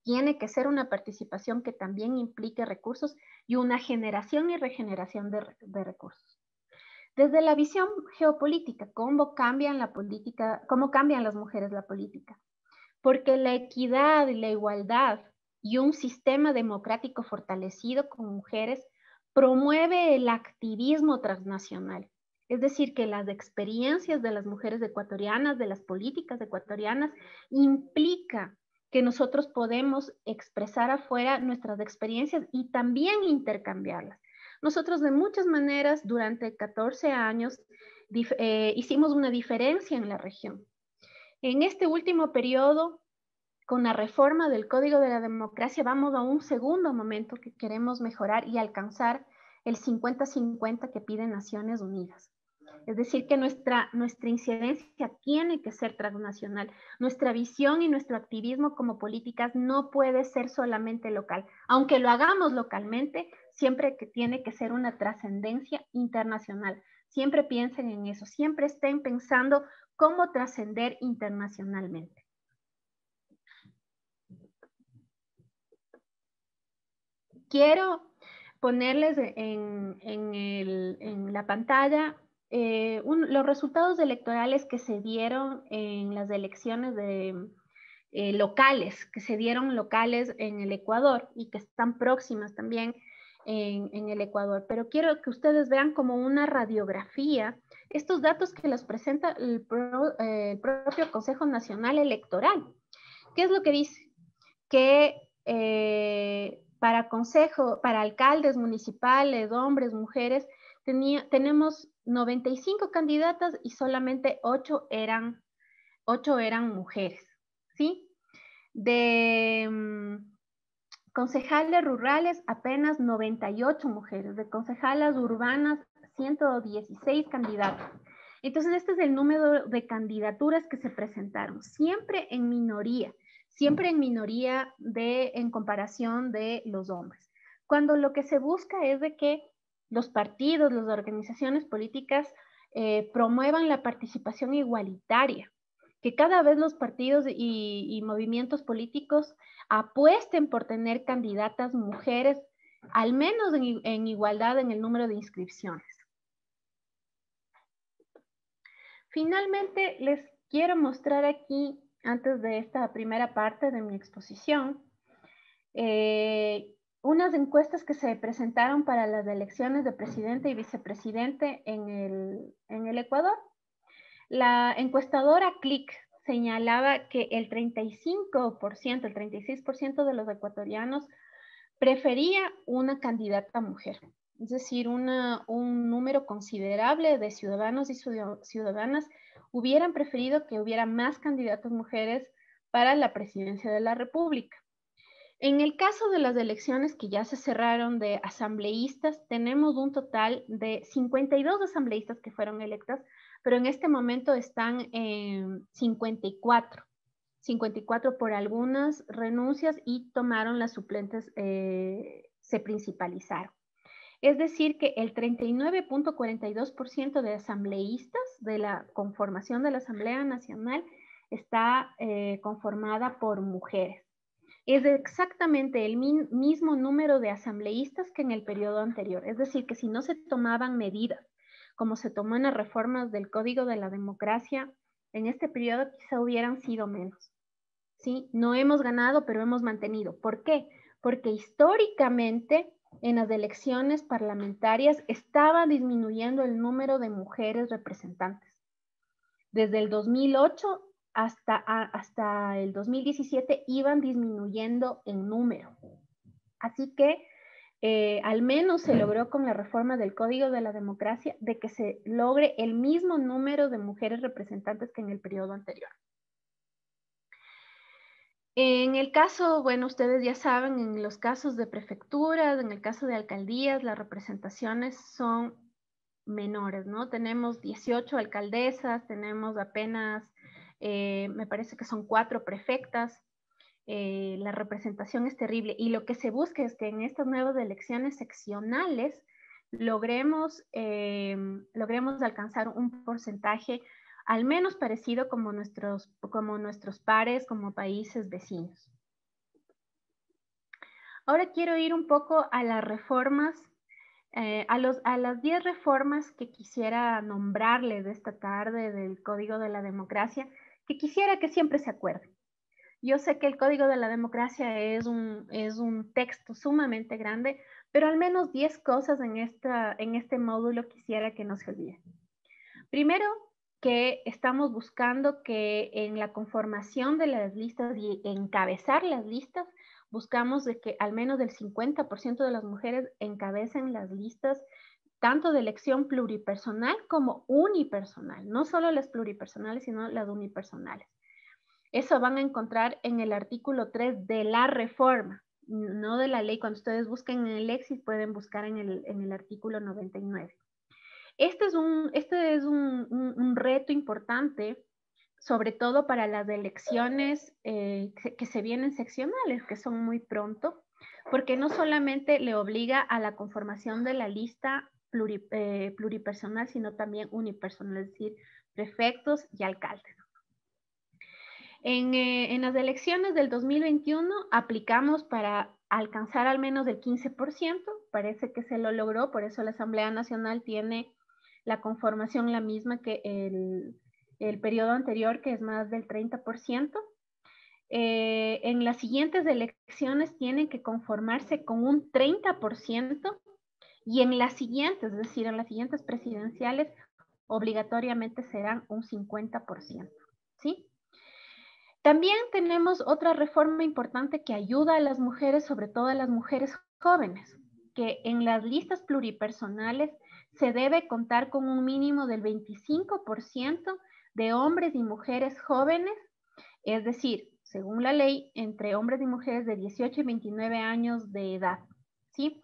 Tiene que ser una participación que también implique recursos y una generación y regeneración de recursos. Desde la visión geopolítica, ¿cómo cambian las mujeres la política? Porque la equidad y la igualdad y un sistema democrático fortalecido con mujeres promueve el activismo transnacional. Es decir, que las experiencias de las mujeres ecuatorianas, de las políticas ecuatorianas, implica que nosotros podemos expresar afuera nuestras experiencias y también intercambiarlas. Nosotros de muchas maneras durante 14 años hicimos una diferencia en la región. En este último periodo, con la reforma del Código de la Democracia, vamos a un segundo momento que queremos mejorar y alcanzar el 50-50 que piden Naciones Unidas. Es decir, que nuestra incidencia tiene que ser transnacional. Nuestra visión y nuestro activismo como políticas no puede ser solamente local. Aunque lo hagamos localmente, siempre que tiene que ser una trascendencia internacional. Siempre piensen en eso, siempre estén pensando cómo trascender internacionalmente. Quiero ponerles en la pantalla los resultados electorales que se dieron en las elecciones locales, que se dieron locales en el Ecuador y que están próximas también en el Ecuador. Pero quiero que ustedes vean como una radiografía estos datos que los presenta el propio Consejo Nacional Electoral. ¿Qué es lo que dice? Que para alcaldes municipales, hombres, mujeres, tenemos 95 candidatas y solamente 8 eran mujeres, ¿sí? De concejales rurales, apenas 98 mujeres. De concejalas urbanas, 116 candidatos. Entonces, este es el número de candidaturas que se presentaron, siempre en minoría en comparación de los hombres. Cuando lo que se busca es de que los partidos, las organizaciones políticas promuevan la participación igualitaria, que cada vez los partidos y movimientos políticos apuesten por tener candidatas mujeres, al menos en igualdad en el número de inscripciones. Finalmente, les quiero mostrar aquí, antes de esta primera parte de mi exposición, unas encuestas que se presentaron para las elecciones de presidente y vicepresidente en el Ecuador. La encuestadora Click señalaba que el 35%, el 36% de los ecuatorianos prefería una candidata mujer. Es decir, un número considerable de ciudadanos y ciudadanas hubieran preferido que hubiera más candidatas mujeres para la presidencia de la República. En el caso de las elecciones que ya se cerraron de asambleístas, tenemos un total de 52 asambleístas que fueron electas, pero en este momento están en 54 por algunas renuncias y tomaron las suplentes, se principalizaron. Es decir, que el 39.42% de asambleístas de la conformación de la Asamblea Nacional está conformada por mujeres. Es exactamente el mismo número de asambleístas que en el periodo anterior. Es decir, que si no se tomaban medidas, como se tomó en las reformas del Código de la Democracia, en este periodo quizá hubieran sido menos. ¿Sí? No hemos ganado, pero hemos mantenido. ¿Por qué? Porque históricamente en las elecciones parlamentarias estaba disminuyendo el número de mujeres representantes. Desde el 2008 hasta el 2017 iban disminuyendo en número. Así que al menos se logró con la reforma del Código de la Democracia de que se logre el mismo número de mujeres representantes que en el periodo anterior. En el caso, bueno, ustedes ya saben, en los casos de prefecturas, en el caso de alcaldías, las representaciones son menores, ¿no? Tenemos 18 alcaldesas, tenemos apenas, me parece que son 4 prefectas. La representación es terrible y lo que se busca es que en estas nuevas elecciones seccionales logremos alcanzar un porcentaje al menos parecido como nuestros pares, como países vecinos. Ahora quiero ir un poco a las reformas, a las 10 reformas que quisiera nombrarles de esta tarde del Código de la Democracia, que quisiera que siempre se acuerden. Yo sé que el Código de la Democracia es un texto sumamente grande, pero al menos 10 cosas en este módulo quisiera que no se olviden. Primero, que estamos buscando que en la conformación de las listas y encabezar las listas, buscamos de que al menos del 50% de las mujeres encabecen las listas tanto de elección pluripersonal como unipersonal, no solo las pluripersonales, sino las unipersonales. Eso van a encontrar en el artículo 3 de la reforma, no de la ley. Cuando ustedes busquen en el Lexis, pueden buscar en el artículo 99. Este es un reto importante, sobre todo para las elecciones que se vienen seccionales, que son muy pronto, porque no solamente le obliga a la conformación de la lista pluripersonal, sino también unipersonal, es decir, prefectos y alcaldes. En las elecciones del 2021 aplicamos para alcanzar al menos el 15%, parece que se lo logró, por eso la Asamblea Nacional tiene la conformación la misma que el periodo anterior, que es más del 30%. En las siguientes elecciones tienen que conformarse con un 30% y en las siguientes, es decir, en las siguientes presidenciales, obligatoriamente serán un 50%, ¿sí? También tenemos otra reforma importante que ayuda a las mujeres, sobre todo a las mujeres jóvenes, que en las listas pluripersonales se debe contar con un mínimo del 25% de hombres y mujeres jóvenes, es decir, según la ley, entre hombres y mujeres de 18 y 29 años de edad, ¿sí?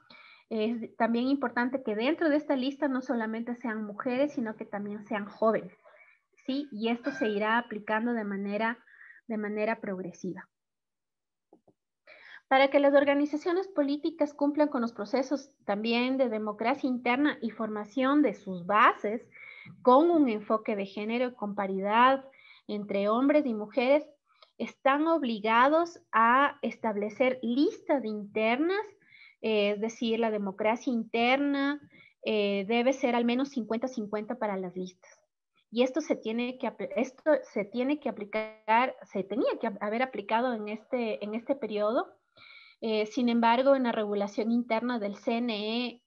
Es también importante que dentro de esta lista no solamente sean mujeres, sino que también sean jóvenes, ¿sí? Y esto se irá aplicando de manera progresiva. Para que las organizaciones políticas cumplan con los procesos también de democracia interna y formación de sus bases, con un enfoque de género, con paridad entre hombres y mujeres, están obligados a establecer listas internas, es decir, la democracia interna debe ser al menos 50-50 para las listas. Y esto se tenía que haber aplicado en este periodo. Sin embargo, en la regulación interna del CNE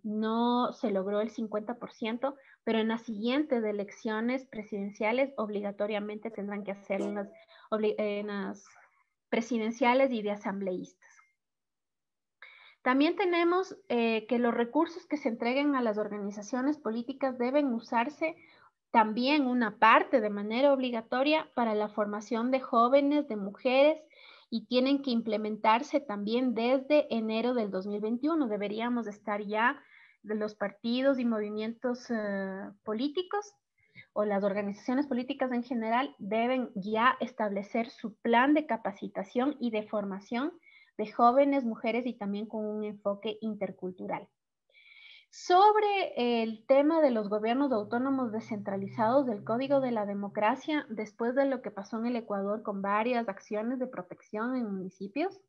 no se logró el 50%, pero en las siguientes elecciones presidenciales obligatoriamente tendrán que hacer en las presidenciales y de asambleístas. También tenemos que los recursos que se entreguen a las organizaciones políticas deben usarse también una parte de manera obligatoria para la formación de jóvenes, de mujeres, y tienen que implementarse también desde enero del 2021. Deberíamos estar ya de los partidos y movimientos políticos o las organizaciones políticas en general deben ya establecer su plan de capacitación y de formación de jóvenes, mujeres y también con un enfoque intercultural. Sobre el tema de los gobiernos autónomos descentralizados del Código de la Democracia, después de lo que pasó en el Ecuador con varias acciones de protección en municipios,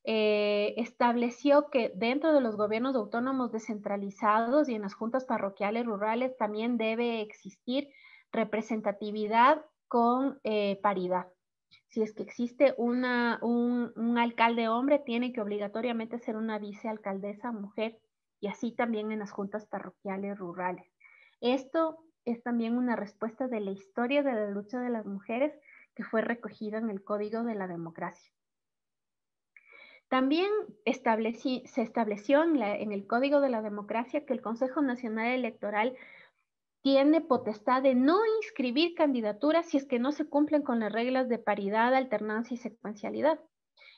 estableció que dentro de los gobiernos autónomos descentralizados y en las juntas parroquiales rurales también debe existir representatividad con paridad. Si es que existe un alcalde hombre, tiene que obligatoriamente ser una vicealcaldesa mujer, y así también en las juntas parroquiales rurales. Esto es también una respuesta de la historia de la lucha de las mujeres que fue recogida en el Código de la Democracia. También se estableció en el Código de la Democracia que el Consejo Nacional Electoral tiene potestad de no inscribir candidaturas si es que no se cumplen con las reglas de paridad, alternancia y secuencialidad.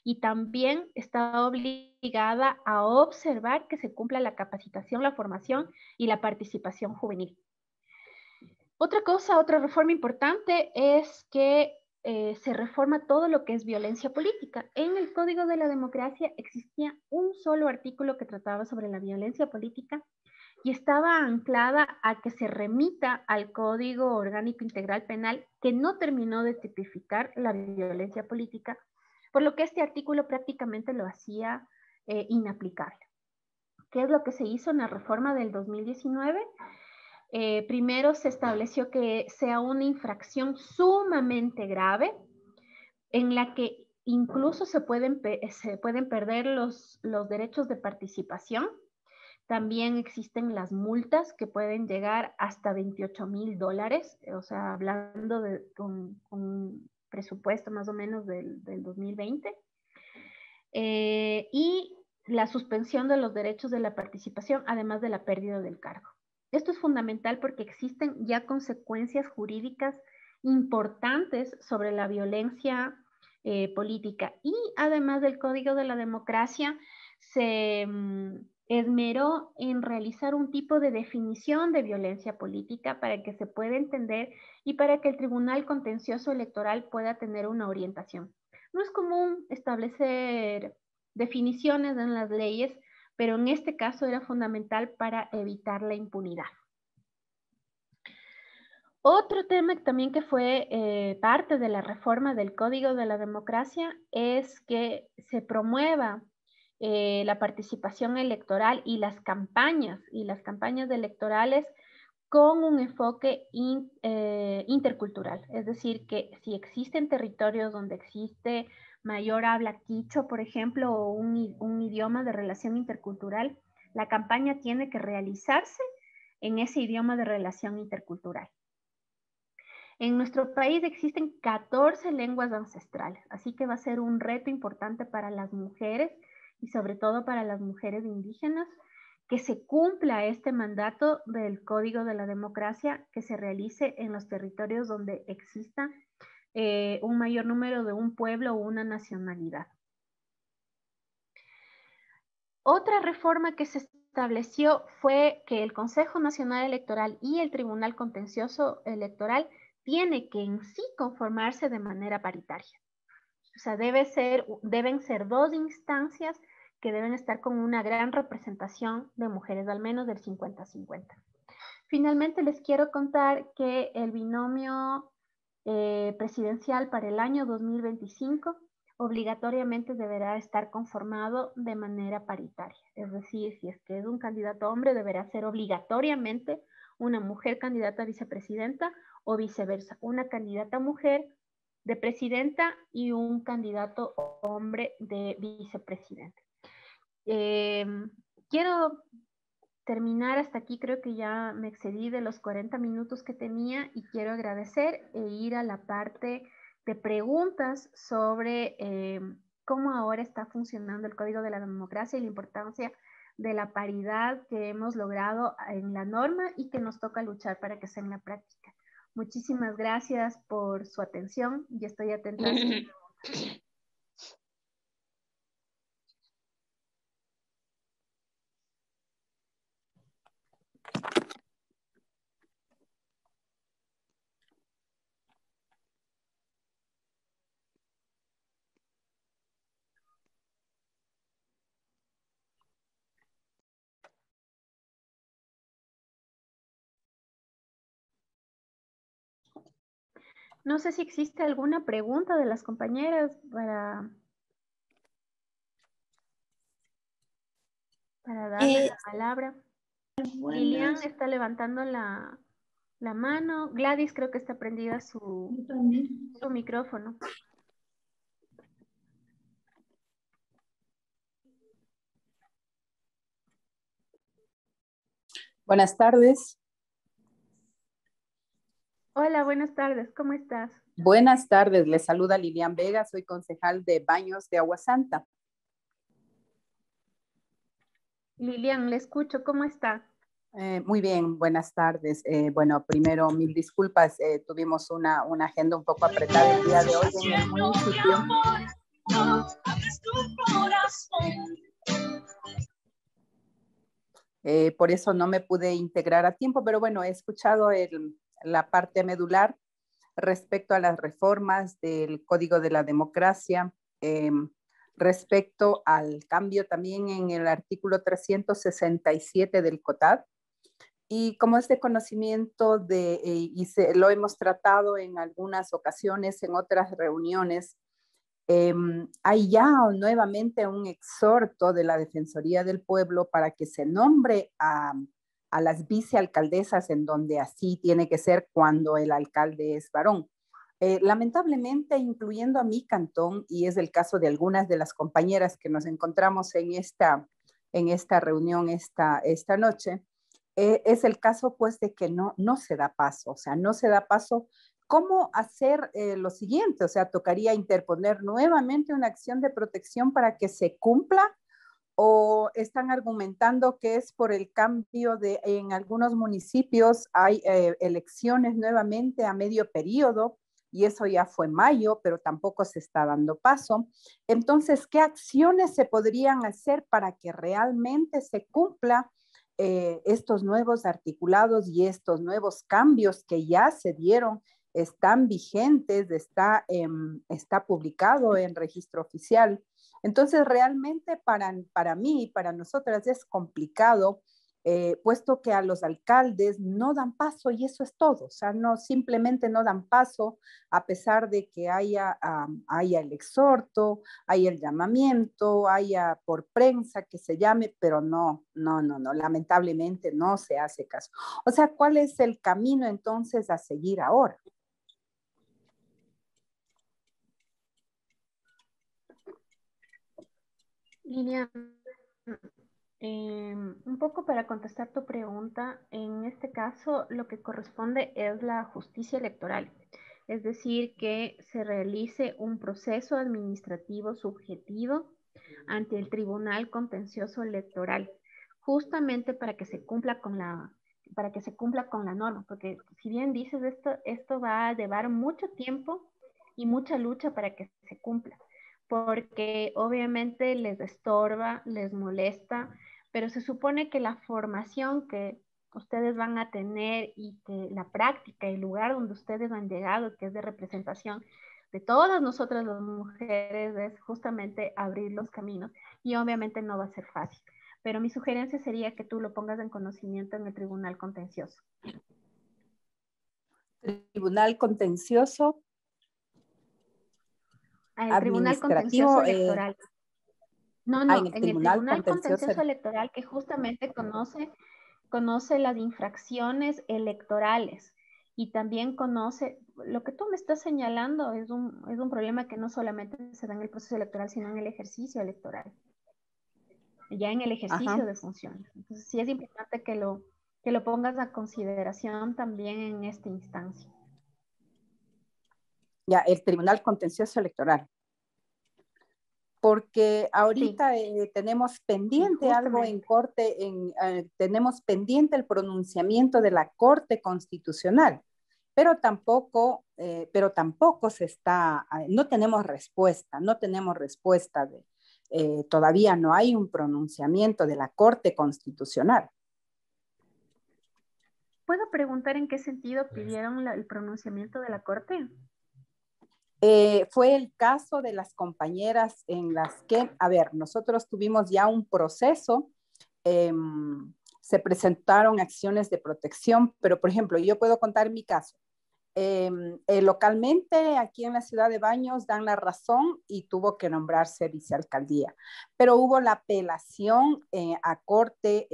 Y también está obligada a observar que se cumpla la capacitación, la formación y la participación juvenil. Otra reforma importante es que se reforma todo lo que es violencia política. En el Código de la Democracia existía un solo artículo que trataba sobre la violencia política y estaba anclada a que se remita al Código Orgánico Integral Penal, que no terminó de tipificar la violencia política, por lo que este artículo prácticamente lo hacía inaplicable. ¿Qué es lo que se hizo en la reforma del 2019? Primero se estableció que sea una infracción sumamente grave, en la que incluso se pueden perder los derechos de participación. También existen las multas que pueden llegar hasta $28,000, o sea, hablando con un presupuesto más o menos del 2020. Y la suspensión de los derechos de la participación, además de la pérdida del cargo. Esto es fundamental porque existen ya consecuencias jurídicas importantes sobre la violencia política. Y además del Código de la Democracia, se esmeró en realizar un tipo de definición de violencia política para que se pueda entender y para que el Tribunal Contencioso Electoral pueda tener una orientación. No es común establecer definiciones en las leyes, pero en este caso era fundamental para evitar la impunidad. Otro tema también que fue parte de la reforma del Código de la Democracia es que se promueva la participación electoral y las campañas electorales con un enfoque intercultural. Es decir, que si existen territorios donde existe mayor habla quichua, por ejemplo, o un idioma de relación intercultural, la campaña tiene que realizarse en ese idioma de relación intercultural. En nuestro país existen 14 lenguas ancestrales, así que va a ser un reto importante para las mujeres y sobre todo para las mujeres indígenas que se cumpla este mandato del Código de la Democracia, que se realice en los territorios donde exista un mayor número de un pueblo o una nacionalidad. Otra reforma que se estableció fue que el Consejo Nacional Electoral y el Tribunal Contencioso Electoral tiene que en sí conformarse de manera paritaria. O sea, deben ser dos instancias que deben estar con una gran representación de mujeres, al menos del 50-50. Finalmente, les quiero contar que el binomio presidencial para el año 2025 obligatoriamente deberá estar conformado de manera paritaria. Es decir, si es que es un candidato hombre, deberá ser obligatoriamente una mujer candidata a vicepresidenta o viceversa, una candidata mujer de presidenta y un candidato hombre de vicepresidente. Quiero terminar hasta aquí, creo que ya me excedí de los 40 minutos que tenía y quiero agradecer e ir a la parte de preguntas sobre cómo ahora está funcionando el Código de la Democracia y la importancia de la paridad que hemos logrado en la norma y que nos toca luchar para que sea en la práctica. Muchísimas gracias por su atención y estoy atenta a sus preguntas. No sé si existe alguna pregunta de las compañeras para darle la palabra. Lilian está levantando la mano. Gladys creo que está prendida su micrófono. Buenas tardes. Hola, buenas tardes. ¿Cómo estás? Buenas tardes. Les saluda Lilian Vega. Soy concejal de Baños de Agua Santa. Lilian, le escucho. ¿Cómo está? Muy bien, buenas tardes. Bueno, primero, mil disculpas. Tuvimos una agenda un poco apretada el día de hoy en el municipio. Por eso no me pude integrar a tiempo, pero bueno, he escuchado la parte medular respecto a las reformas del Código de la Democracia, respecto al cambio también en el artículo 367 del COTAD. Y como es de conocimiento lo hemos tratado en algunas ocasiones, en otras reuniones, hay ya nuevamente un exhorto de la Defensoría del Pueblo para que se nombre a las vicealcaldesas en donde así tiene que ser cuando el alcalde es varón. Lamentablemente, incluyendo a mi cantón, y es el caso de algunas de las compañeras que nos encontramos en esta reunión esta noche, es el caso pues de que no se da paso, o sea, no se da paso. ¿Cómo hacer lo siguiente? O sea, tocaría interponer nuevamente una acción de protección para que se cumpla, o están argumentando que es por el cambio en algunos municipios hay elecciones nuevamente a medio periodo, y eso ya fue mayo, pero tampoco se está dando paso. Entonces, ¿qué acciones se podrían hacer para que realmente se cumpla estos nuevos articulados y estos nuevos cambios que ya se dieron, están vigentes, está publicado en registro oficial? Entonces, realmente para mí y para nosotras es complicado, puesto que a los alcaldes no dan paso y eso es todo. O sea, no, simplemente no dan paso a pesar de que haya el exhorto, haya el llamamiento, haya por prensa que se llame, pero no, lamentablemente no se hace caso. O sea, ¿cuál es el camino entonces a seguir ahora? Lilian, un poco para contestar tu pregunta, en este caso lo que corresponde es la justicia electoral, es decir, que se realice un proceso administrativo subjetivo ante el Tribunal Contencioso Electoral, justamente para que se cumpla con la norma, porque si bien dices esto va a llevar mucho tiempo y mucha lucha para que se cumpla, porque obviamente les estorba, les molesta, pero se supone que la formación que ustedes van a tener y que la práctica, el lugar donde ustedes han llegado, que es de representación de todas nosotras las mujeres, es justamente abrir los caminos y obviamente no va a ser fácil. Pero mi sugerencia sería que tú lo pongas en conocimiento en el Tribunal Contencioso. Tribunal Contencioso Al Tribunal Contencioso Electoral. No, en el en el Tribunal Contencioso Electoral, que justamente conoce las infracciones electorales y también conoce, lo que tú me estás señalando es un problema que no solamente se da en el proceso electoral, sino en el ejercicio electoral, ya en el ejercicio de funciones. Entonces sí es importante que lo pongas a consideración también en esta instancia. Ya, el Tribunal Contencioso Electoral. Porque ahorita sí. Tenemos pendiente algo en corte, tenemos pendiente el pronunciamiento de la Corte Constitucional, pero tampoco se está, no tenemos respuesta todavía no hay un pronunciamiento de la Corte Constitucional. ¿Puedo preguntar en qué sentido pidieron el pronunciamiento de la Corte? Fue el caso de las compañeras en las que, a ver, nosotros tuvimos ya un proceso, se presentaron acciones de protección, pero por ejemplo, yo puedo contar mi caso. Localmente, aquí en la ciudad de Baños, dan la razón y tuvo que nombrarse vicealcaldía, pero hubo la apelación a corte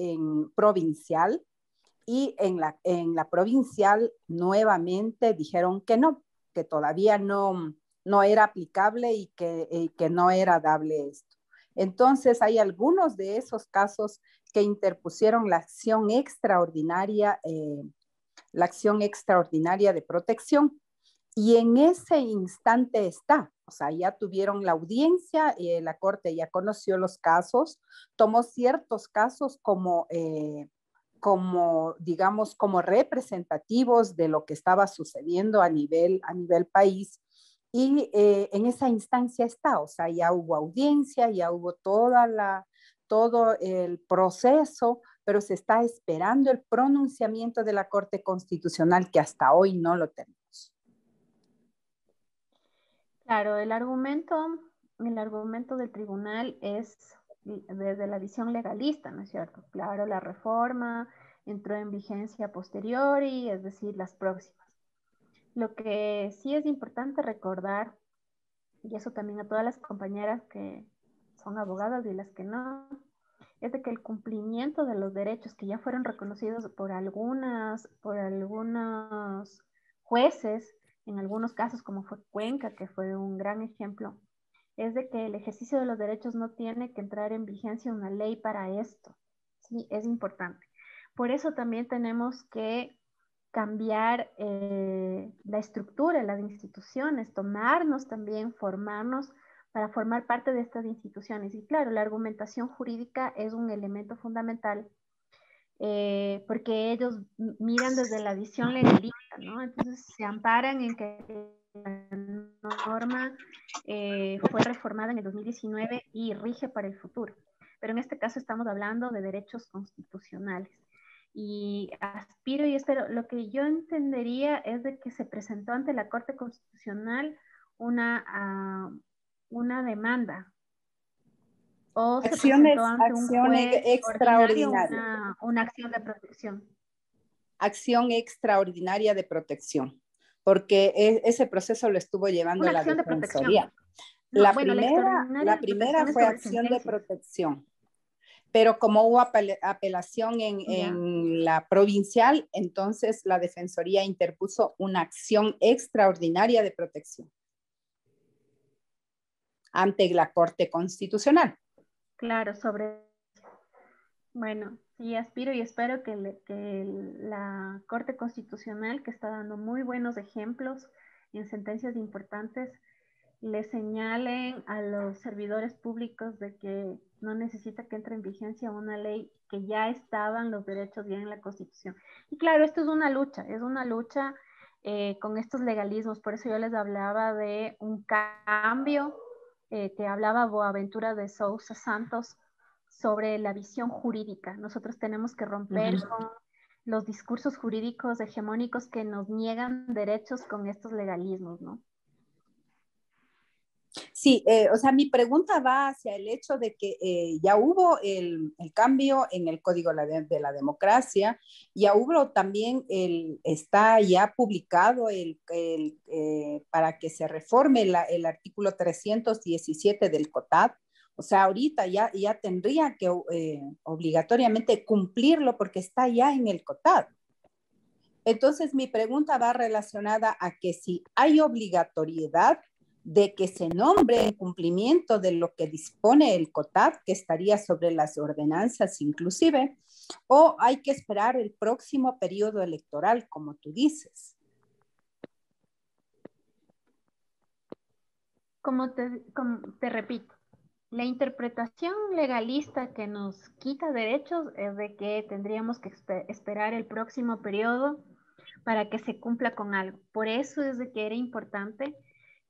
provincial y en la provincial nuevamente dijeron que no, que todavía no era aplicable y que no era dable esto. Entonces, hay algunos de esos casos que interpusieron la acción extraordinaria de protección. Y en ese instante está, o sea, ya tuvieron la audiencia, la Corte ya conoció los casos, tomó ciertos casos como digamos, como representativos de lo que estaba sucediendo a nivel país. Y en esa instancia está, o sea, ya hubo audiencia, ya hubo todo el proceso, pero se está esperando el pronunciamiento de la Corte Constitucional, que hasta hoy no lo tenemos. Claro, el argumento del tribunal es desde la visión legalista, ¿no es cierto? Claro, la reforma entró en vigencia posteriori, es decir, las próximas. Lo que sí es importante recordar, y eso también a todas las compañeras que son abogadas y las que no, es de que el cumplimiento de los derechos que ya fueron reconocidos por algunos jueces, en algunos casos como fue Cuenca, que fue un gran ejemplo, es de que el ejercicio de los derechos no tiene que entrar en vigencia una ley para esto. Sí, es importante. Por eso también tenemos que cambiar la estructura, las instituciones, tomarnos también, formarnos para formar parte de estas instituciones. Y claro, la argumentación jurídica es un elemento fundamental porque ellos miran desde la visión legalista, ¿no? Entonces se amparan en que la norma fue reformada en el 2019 y rige para el futuro. Pero en este caso estamos hablando de derechos constitucionales. Y aspiro y espero, lo que yo entendería es de que se presentó ante la Corte Constitucional una demanda o se presentó ante un juez extraordinarias. una acción de protección. Acción extraordinaria de protección, porque ese proceso lo estuvo llevando la Defensoría. No, la bueno, primera fue acción de protección, pero como hubo apelación en la provincial, entonces la Defensoría interpuso una acción extraordinaria de protección ante la Corte Constitucional. Claro, bueno, sí, aspiro y espero que la Corte Constitucional, que está dando muy buenos ejemplos en sentencias importantes, le señalen a los servidores públicos de que no necesita que entre en vigencia una ley que ya estaban los derechos ya en la Constitución. Y claro, esto es una lucha con estos legalismos, por eso yo les hablaba de un cambio que hablaba Boaventura de Sousa Santos sobre la visión jurídica. Nosotros tenemos que romper con los discursos jurídicos hegemónicos que nos niegan derechos con estos legalismos, ¿no? Sí, o sea, mi pregunta va hacia el hecho de que ya hubo el cambio en el Código de la Democracia, ya hubo también, está ya publicado para que se reforme el artículo 317 del COTAD. O sea, ahorita ya tendría que obligatoriamente cumplirlo porque está ya en el COTAD. Entonces, mi pregunta va relacionada a que si hay obligatoriedad de que se nombre en cumplimiento de lo que dispone el COTAD, que estaría sobre las ordenanzas inclusive, o hay que esperar el próximo periodo electoral, como tú dices. Como te repito, la interpretación legalista que nos quita derechos es de que tendríamos que esperar el próximo periodo para que se cumpla con algo. Por eso es de que era importante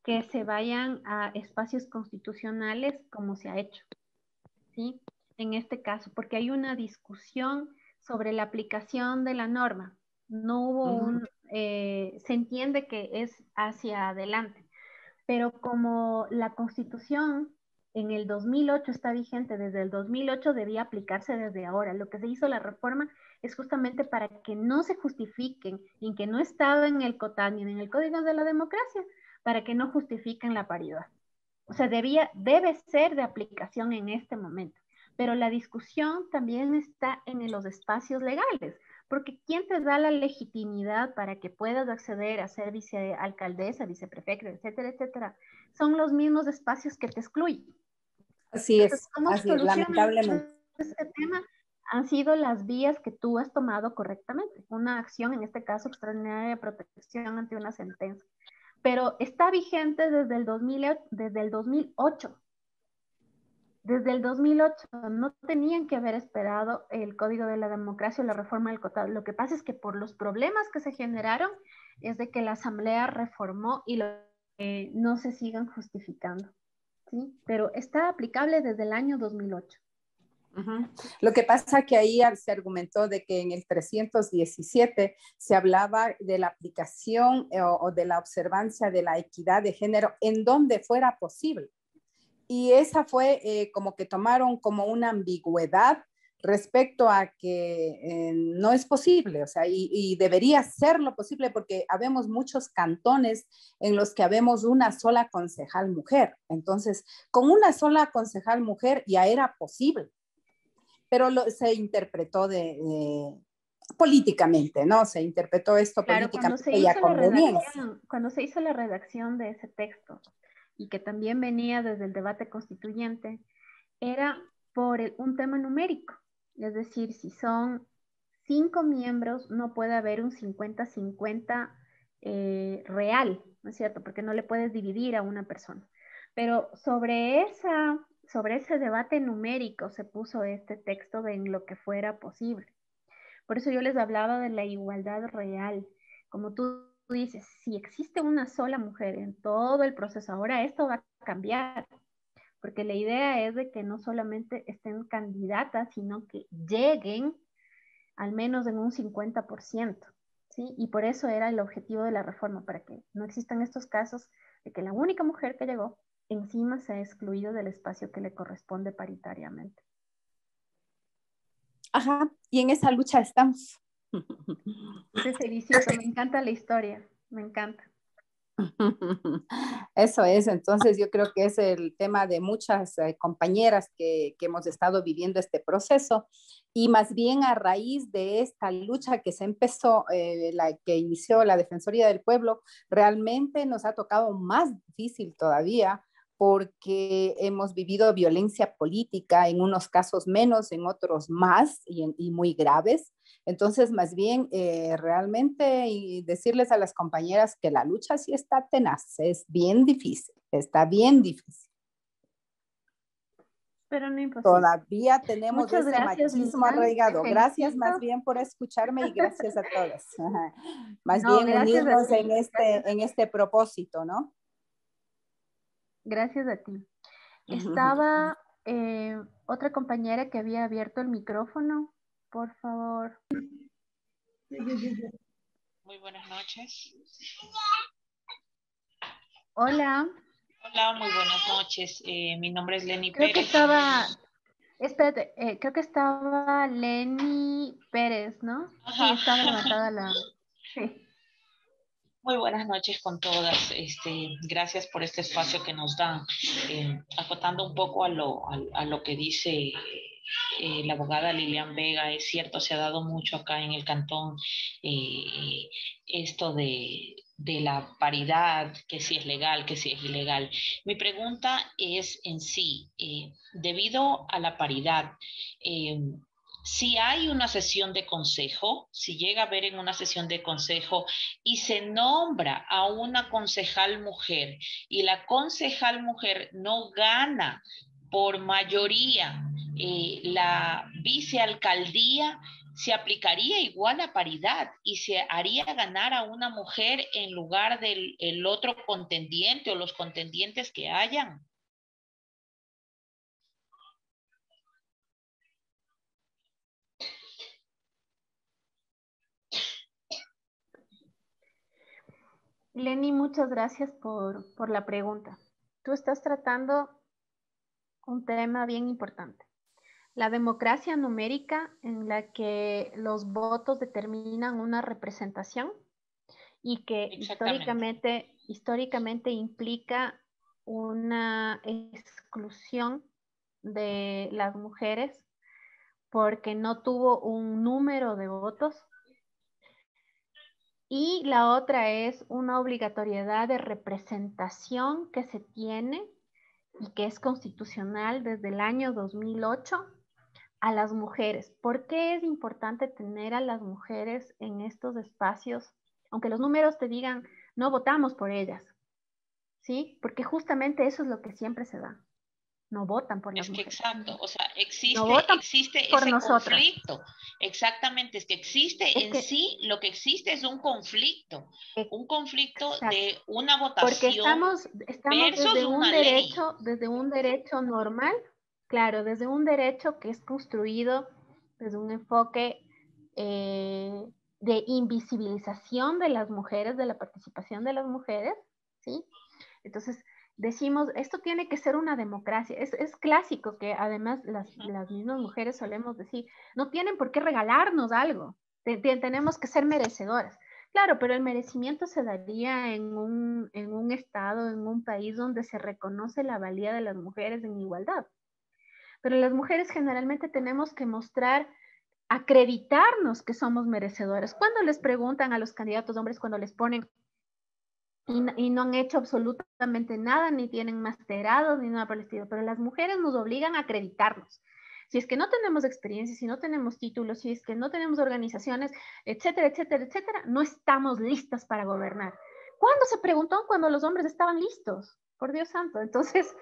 que se vayan a espacios constitucionales como se ha hecho, ¿sí? En este caso, porque hay una discusión sobre la aplicación de la norma. No hubo se entiende que es hacia adelante, pero como la Constitución en el 2008 está vigente, desde el 2008 debía aplicarse desde ahora. Lo que se hizo la reforma es justamente para que no se justifiquen en que no estaba en el COTAD ni en el Código de la Democracia, para que no justifiquen la paridad. O sea, debe ser de aplicación en este momento. Pero la discusión también está en los espacios legales, porque ¿quién te da la legitimidad para que puedas acceder a ser vicealcaldesa, viceprefecta, etcétera, etcétera? Son los mismos espacios que te excluyen. Así es, lamentablemente. Este tema han sido las vías que tú has tomado correctamente. Una acción, en este caso, extraordinaria de protección ante una sentencia. Pero está vigente desde el 2008. Desde el 2008 no tenían que haber esperado el Código de la Democracia o la reforma del COTAD. Lo que pasa es que por los problemas que se generaron es de que la Asamblea reformó y no se sigan justificando, ¿sí? Pero está aplicable desde el año 2008. Lo que pasa que ahí se argumentó de que en el 317 se hablaba de la aplicación o de la observancia de la equidad de género en donde fuera posible. Y esa fue como que tomaron como una ambigüedad respecto a que no es posible, o sea, y debería ser lo posible porque habemos muchos cantones en los que habemos una sola concejal mujer. Entonces, con una sola concejal mujer ya era posible. Pero se interpretó políticamente, ¿no? Se interpretó esto políticamente y a conveniencia. Cuando se hizo la redacción de ese texto, y que también venía desde el debate constituyente, era por un tema numérico. Es decir, si son 5 miembros, no puede haber un 50-50 real, ¿no es cierto? Porque no le puedes dividir a una persona. Pero sobre ese debate numérico se puso este texto de en lo que fuera posible. Por eso yo les hablaba de la igualdad real. Como tú dices, si existe una sola mujer en todo el proceso, ahora esto va a cambiar, porque la idea es de que no solamente estén candidatas, sino que lleguen al menos en un 50%, ¿sí? Y por eso era el objetivo de la reforma, para que no existan estos casos de que la única mujer que llegó encima se ha excluido del espacio que le corresponde paritariamente. Ajá, y en esa lucha estamos. Te felicito, me encanta la historia, me encanta. Eso es, entonces yo creo que es el tema de muchas compañeras que hemos estado viviendo este proceso, y más bien a raíz de esta lucha que se empezó, la que inició la Defensoría del Pueblo, realmente nos ha tocado más difícil todavía, porque hemos vivido violencia política, en unos casos menos, en otros más, y muy graves. Entonces, más bien, realmente, y decirles a las compañeras que la lucha sí está tenaz, es bien difícil, está bien difícil. Pero no imposible. Todavía tenemos Muchas ese gracias, machismo Lilian, arraigado. Gracias felicito. más bien por escucharme, y gracias a todas. Más No, bien gracias a unirnos ti, en este propósito, ¿no? gracias a ti. Estaba otra compañera que había abierto el micrófono, por favor. Muy buenas noches. Hola. Hola, muy buenas noches. Mi nombre es Lenny Creo Pérez. que estaba, espérate, creo que estaba Lenny Pérez, ¿no? Ajá. Sí, estaba levantada la... Sí. Muy buenas noches con todas. Gracias por este espacio que nos dan. Acotando un poco a lo que dice la abogada Lilian Vega, es cierto, se ha dado mucho acá en el cantón esto de la paridad, que si es legal, que si es ilegal. Mi pregunta es en sí, debido a la paridad, si hay una sesión de consejo, si llega a haber en una sesión de consejo y se nombra a una concejal mujer y la concejal mujer no gana por mayoría la vicealcaldía, se aplicaría igual a paridad y se haría ganar a una mujer en lugar del otro contendiente o los contendientes que hayan. Lenny, muchas gracias por la pregunta. Tú estás tratando un tema bien importante. La democracia numérica, en la que los votos determinan una representación y que históricamente implica una exclusión de las mujeres porque no tuvo un número de votos. Y la otra es una obligatoriedad de representación que se tiene y que es constitucional desde el año 2008 a las mujeres. ¿Por qué es importante tener a las mujeres en estos espacios? Aunque los números te digan, no votamos por ellas, ¿sí? Porque justamente eso es lo que siempre se da. No votan por las mujeres. Exacto, o sea, existe por ese nosotras. conflicto. Exactamente, es que existe sí, lo que existe es un conflicto de una votación. Porque estamos versus desde una desde un derecho normal, claro, desde un derecho que es construido desde un enfoque de invisibilización de las mujeres, de la participación de las mujeres, ¿sí? Entonces, decimos, esto tiene que ser una democracia. Es clásico que además las mismas mujeres solemos decir, no tienen por qué regalarnos algo, tenemos que ser merecedoras. Claro, pero el merecimiento se daría en un estado, en un país donde se reconoce la valía de las mujeres en igualdad. Pero las mujeres generalmente tenemos que mostrar, acreditarnos que somos merecedoras. Cuando les preguntan a los candidatos hombres, cuando les ponen y no han hecho absolutamente nada, ni tienen masterados, ni nada por el estilo, pero las mujeres nos obligan a acreditarnos. Si es que no tenemos experiencia, si no tenemos títulos, si es que no tenemos organizaciones, etcétera, etcétera, etcétera, no estamos listas para gobernar. ¿Cuándo se preguntó? Cuando los hombres estaban listos, por Dios santo. Entonces,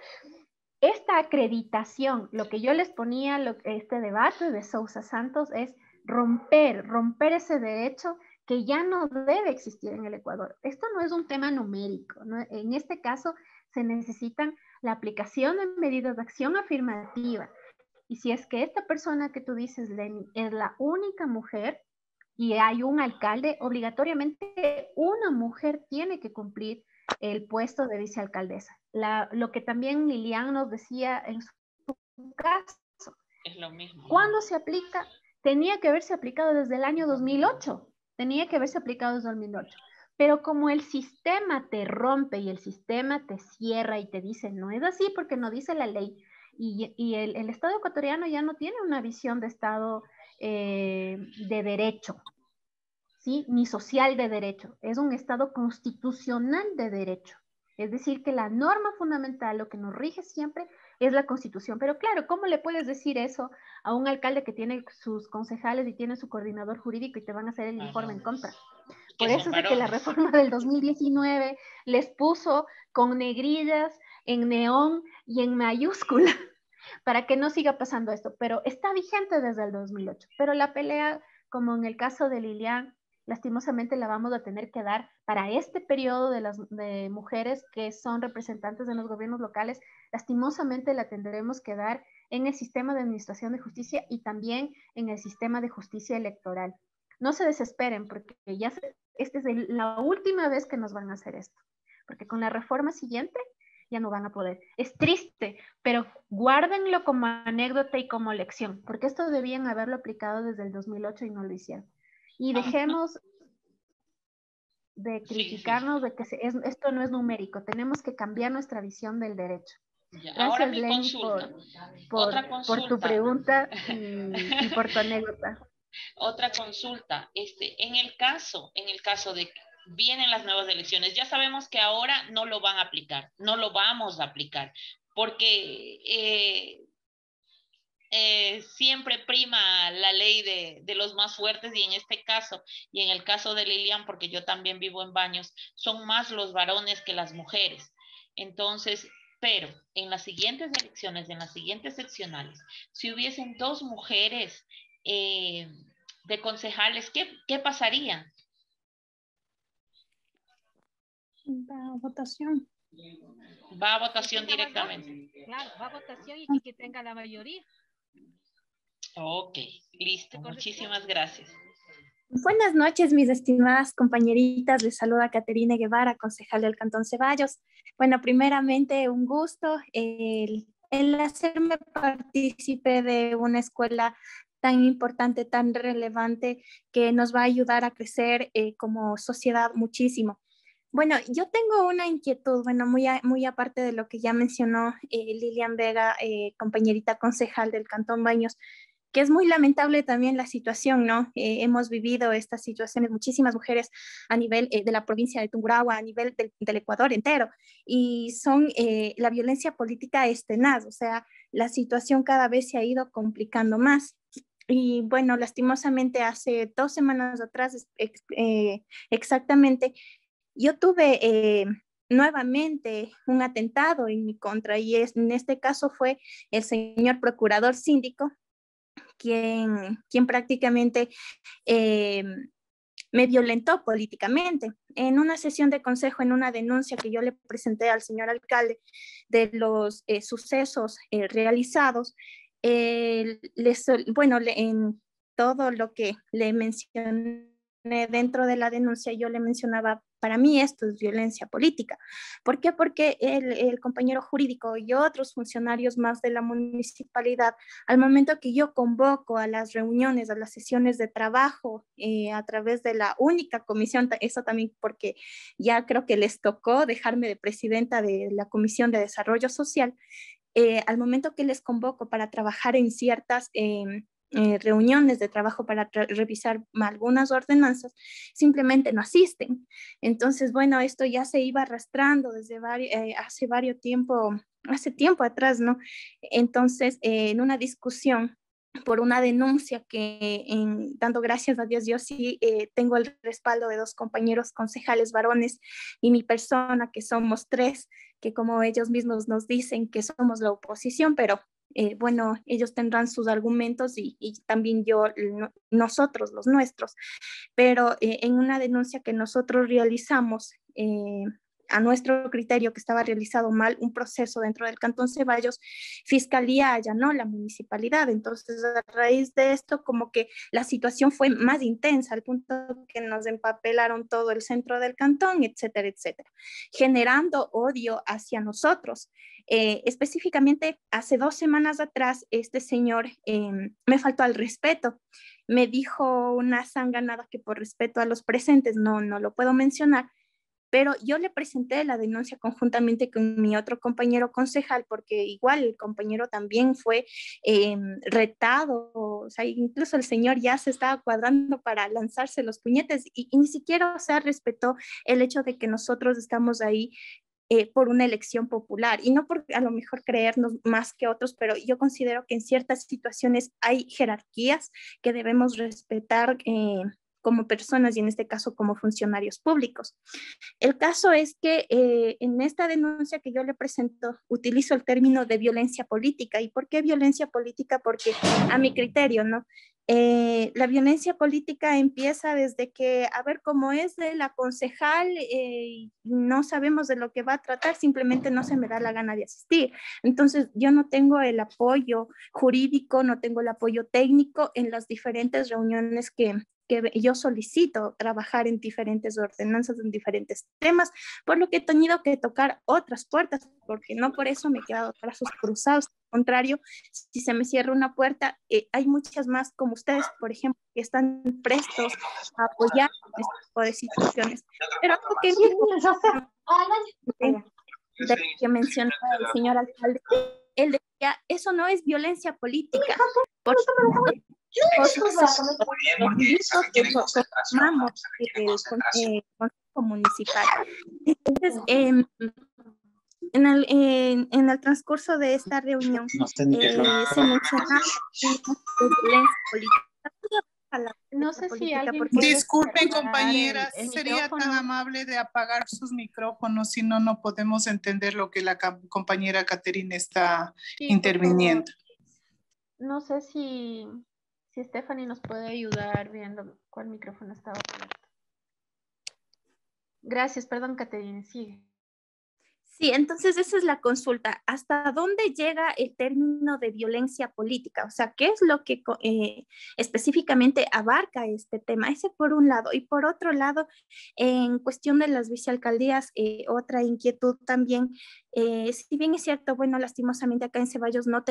esta acreditación, lo que yo les ponía, este debate de Sousa Santos es romper ese derecho que ya no debe existir en el Ecuador. Esto no es un tema numérico, ¿no? En este caso se necesitan la aplicación de medidas de acción afirmativa. Y si es que esta persona que tú dices, Lenny, es la única mujer y hay un alcalde, obligatoriamente una mujer tiene que cumplir el puesto de vicealcaldesa. Lo que también Lilian nos decía en su caso. Es lo mismo. ¿Cuándo se aplica? Tenía que haberse aplicado desde el año 2008. Tenía que haberse aplicado desde 2008. Pero como el sistema te rompe y el sistema te cierra y te dice, no es así porque no dice la ley, y el Estado ecuatoriano ya no tiene una visión de Estado de derecho, ¿sí? Ni social de derecho, es un Estado constitucional de derecho. Es decir, que la norma fundamental, lo que nos rige siempre, es la Constitución. Pero claro, ¿cómo le puedes decir eso a un alcalde que tiene sus concejales y tiene su coordinador jurídico y te van a hacer el informe en contra? Por eso es que la reforma del 2019 les puso con negrillas, en neón y en mayúscula, para que no siga pasando esto. Pero está vigente desde el 2008. Pero la pelea, como en el caso de Lilian, lastimosamente la vamos a tener que dar para este periodo de mujeres que son representantes de los gobiernos locales, lastimosamente la tendremos que dar en el sistema de administración de justicia y también en el sistema de justicia electoral. No se desesperen porque esta es la última vez que nos van a hacer esto, porque con la reforma siguiente ya no van a poder. Es triste, pero guárdenlo como anécdota y como lección, porque esto debían haberlo aplicado desde el 2008 y no lo hicieron. Y dejemos de criticarnos de que esto no es numérico. Tenemos que cambiar nuestra visión del derecho. Ya, gracias, Lenny, por tu pregunta y por tu anécdota. Otra consulta. En el caso de que vienen las nuevas elecciones, ya sabemos que ahora no lo van a aplicar, no lo vamos a aplicar, porque siempre prima la ley de los más fuertes y en este caso, y en el caso de Lilian, porque yo también vivo en Baños, son más los varones que las mujeres. Entonces, pero en las siguientes elecciones, en las siguientes seccionales, si hubiesen 2 mujeres de concejales, ¿qué pasaría? Va a votación. Va a votación directamente. Claro, va a votación y que tenga la mayoría. Ok, listo. Muchísimas gracias. Buenas noches, mis estimadas compañeritas. Les saluda Caterina Guevara, concejal del Cantón Ceballos. Bueno, primeramente un gusto el hacerme partícipe de una escuela tan importante, tan relevante, que nos va a ayudar a crecer como sociedad muchísimo. Bueno, yo tengo una inquietud, bueno, muy aparte de lo que ya mencionó Lilian Vega, compañerita concejal del Cantón Baños, que es muy lamentable también la situación, ¿no? Hemos vivido estas situaciones, muchísimas mujeres a nivel de la provincia de Tungurahua, a nivel del Ecuador entero, y la violencia política es tenaz, o sea, la situación cada vez se ha ido complicando más. Y bueno, lastimosamente hace 2 semanas atrás, exactamente, yo tuve nuevamente un atentado en mi contra, y en este caso fue el señor procurador síndico, quien prácticamente me violentó políticamente. En una sesión de consejo, en una denuncia que yo le presenté al señor alcalde de los sucesos realizados, en todo lo que le mencioné dentro de la denuncia, yo le mencionaba, para mí esto es violencia política. ¿Por qué? Porque el compañero jurídico y otros funcionarios más de la municipalidad, al momento que yo convoco a las reuniones, a las sesiones de trabajo, a través de la única comisión, eso también porque ya creo que les tocó dejarme de presidenta de la Comisión de Desarrollo Social, al momento que les convoco para trabajar en ciertas reuniones de trabajo para revisar algunas ordenanzas, simplemente no asisten. Entonces, bueno, esto ya se iba arrastrando desde hace tiempo atrás, ¿no? Entonces, en una discusión por una denuncia que, dando gracias a Dios, yo sí tengo el respaldo de 2 compañeros concejales varones y mi persona, que somos 3, que como ellos mismos nos dicen que somos la oposición, pero bueno, ellos tendrán sus argumentos y también nosotros, los nuestros, pero en una denuncia que nosotros realizamos, a nuestro criterio que estaba realizado mal un proceso dentro del Cantón Ceballos, Fiscalía allanó la municipalidad. Entonces, a raíz de esto, como que la situación fue más intensa, al punto que nos empapelaron todo el centro del cantón, etcétera, etcétera, generando odio hacia nosotros. Específicamente, hace 2 semanas atrás, este señor me faltó al respeto. Me dijo una sanganada que por respeto a los presentes no lo puedo mencionar, pero yo le presenté la denuncia conjuntamente con mi otro compañero concejal, porque igual el compañero también fue retado, o sea, incluso el señor ya se estaba cuadrando para lanzarse los puñetes y ni siquiera, o sea, respetó el hecho de que nosotros estamos ahí por una elección popular y no por a lo mejor creernos más que otros, pero yo considero que en ciertas situaciones hay jerarquías que debemos respetar como personas y en este caso como funcionarios públicos. El caso es que en esta denuncia que yo le presento utilizo el término de violencia política. ¿Y por qué violencia política? Porque a mi criterio, ¿no? La violencia política empieza desde que, a ver, como es de la concejal, no sabemos de lo que va a tratar, simplemente no se me da la gana de asistir. Entonces, yo no tengo el apoyo jurídico, no tengo el apoyo técnico en las diferentes reuniones que yo solicito trabajar en diferentes ordenanzas, en diferentes temas, por lo que he tenido que tocar otras puertas, porque no por eso me he quedado brazos cruzados. Al contrario, si se me cierra una puerta, hay muchas más como ustedes, por ejemplo, que están prestos a apoyar este tipo de situaciones. Pero algo que mencionaba el señor alcalde, él decía, eso no es violencia política, porque formamos el Consejo Municipal. Entonces, en el transcurso de esta reunión se mencionaba violencia política. No sé si alguien Disculpen, compañeras, sería tan amable de apagar sus micrófonos, si no, no podemos entender lo que la compañera Caterina está interviniendo. No sé si Stephanie nos puede ayudar viendo cuál micrófono estaba abierto. Gracias, perdón, Caterina, sigue. Sí, entonces esa es la consulta. ¿Hasta dónde llega el término de violencia política? O sea, ¿qué es lo que específicamente abarca este tema? Ese por un lado. Y por otro lado, en cuestión de las vicealcaldías, otra inquietud también, si bien es cierto, bueno, lastimosamente acá en Ceballos no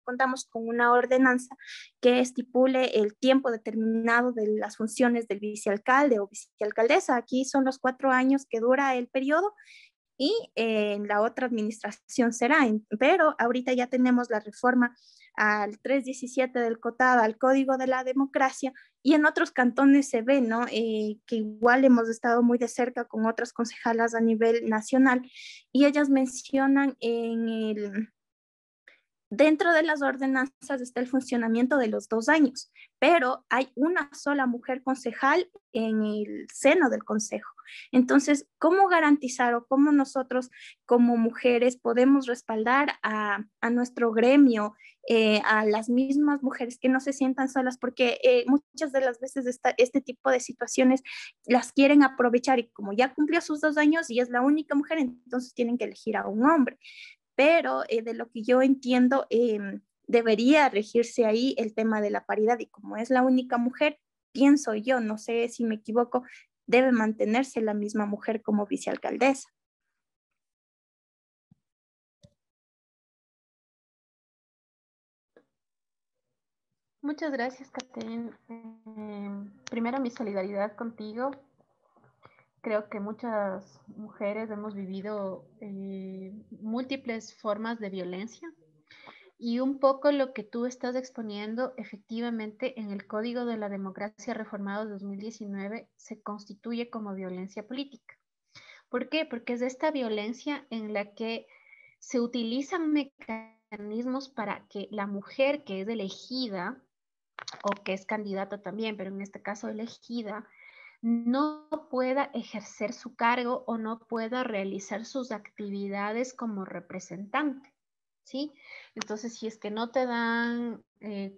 contamos con una ordenanza que estipule el tiempo determinado de las funciones del vicealcalde o vicealcaldesa. Aquí son los 4 años que dura el periodo, y en la otra administración será, pero ahorita ya tenemos la reforma al 317 del COTAD, al Código de la Democracia, y en otros cantones se ve, ¿no? Que igual hemos estado muy de cerca con otras concejalas a nivel nacional, y ellas mencionan dentro de las ordenanzas está el funcionamiento de los 2 años, pero hay una sola mujer concejal en el seno del consejo. Entonces, ¿cómo garantizar o cómo nosotros como mujeres podemos respaldar a nuestro gremio, a las mismas mujeres que no se sientan solas? Porque muchas de las veces este tipo de situaciones las quieren aprovechar y como ya cumplió sus 2 años y es la única mujer, entonces tienen que elegir a un hombre. Pero de lo que yo entiendo, debería regirse ahí el tema de la paridad, y como es la única mujer, pienso yo, no sé si me equivoco, debe mantenerse la misma mujer como vicealcaldesa. Muchas gracias, Caterina. Primero, mi solidaridad contigo. Creo que muchas mujeres hemos vivido múltiples formas de violencia, y un poco lo que tú estás exponiendo, efectivamente, en el Código de la Democracia reformado de 2019 se constituye como violencia política. ¿Por qué? Porque es esta violencia en la que se utilizan mecanismos para que la mujer que es elegida, o que es candidata también, pero en este caso elegida, no pueda ejercer su cargo o no pueda realizar sus actividades como representante. ¿sí? Entonces, si es que no te dan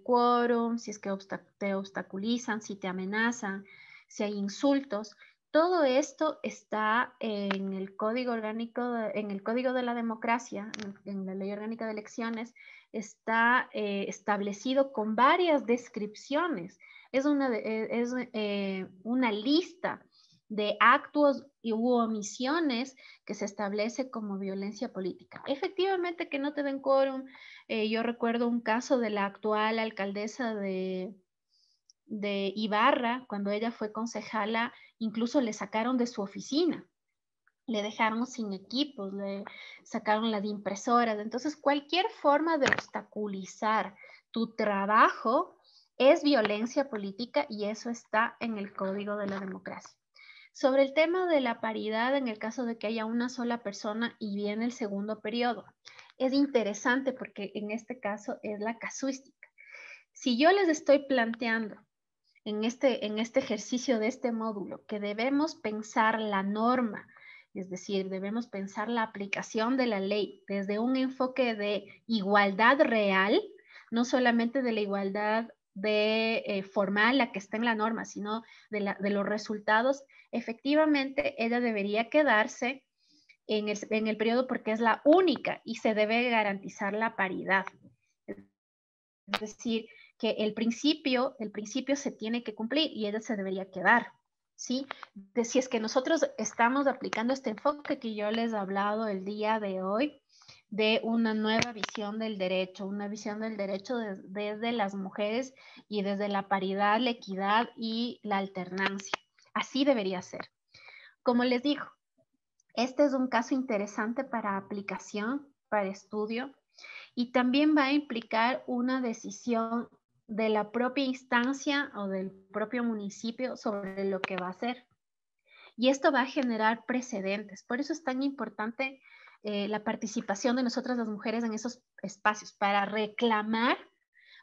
quórum, si es que te obstaculizan, si te amenazan, si hay insultos, todo esto está en el Código Orgánico, en el Código de la Democracia, en la Ley Orgánica de Elecciones, está establecido con varias descripciones. Es una lista de actos u omisiones que se establece como violencia política. Efectivamente que no te den quórum. Yo recuerdo un caso de la actual alcaldesa de Ibarra, cuando ella fue concejala, incluso le sacaron de su oficina, le dejaron sin equipos, le sacaron las impresoras. Entonces, cualquier forma de obstaculizar tu trabajo es violencia política y eso está en el Código de la Democracia. Sobre el tema de la paridad, en el caso de que haya una sola persona y viene el segundo periodo, es interesante porque en este caso es la casuística. Si yo les estoy planteando en este ejercicio de este módulo que debemos pensar la norma, es decir, debemos pensar la aplicación de la ley desde un enfoque de igualdad real, no solamente de la igualdad formal, la que está en la norma, sino de los resultados, efectivamente ella debería quedarse en el periodo porque es la única y se debe garantizar la paridad. Es decir, que el principio se tiene que cumplir y ella se debería quedar, ¿sí? Si es que nosotros estamos aplicando este enfoque que yo les he hablado el día de hoy, de una nueva visión del derecho, una visión del derecho desde las mujeres y desde la paridad, la equidad y la alternancia. Así debería ser. Como les digo, este es un caso interesante para aplicación, para estudio, y también va a implicar una decisión de la propia instancia o del propio municipio sobre lo que va a hacer. Y esto va a generar precedentes. Por eso es tan importante la participación de nosotras las mujeres en esos espacios, para reclamar,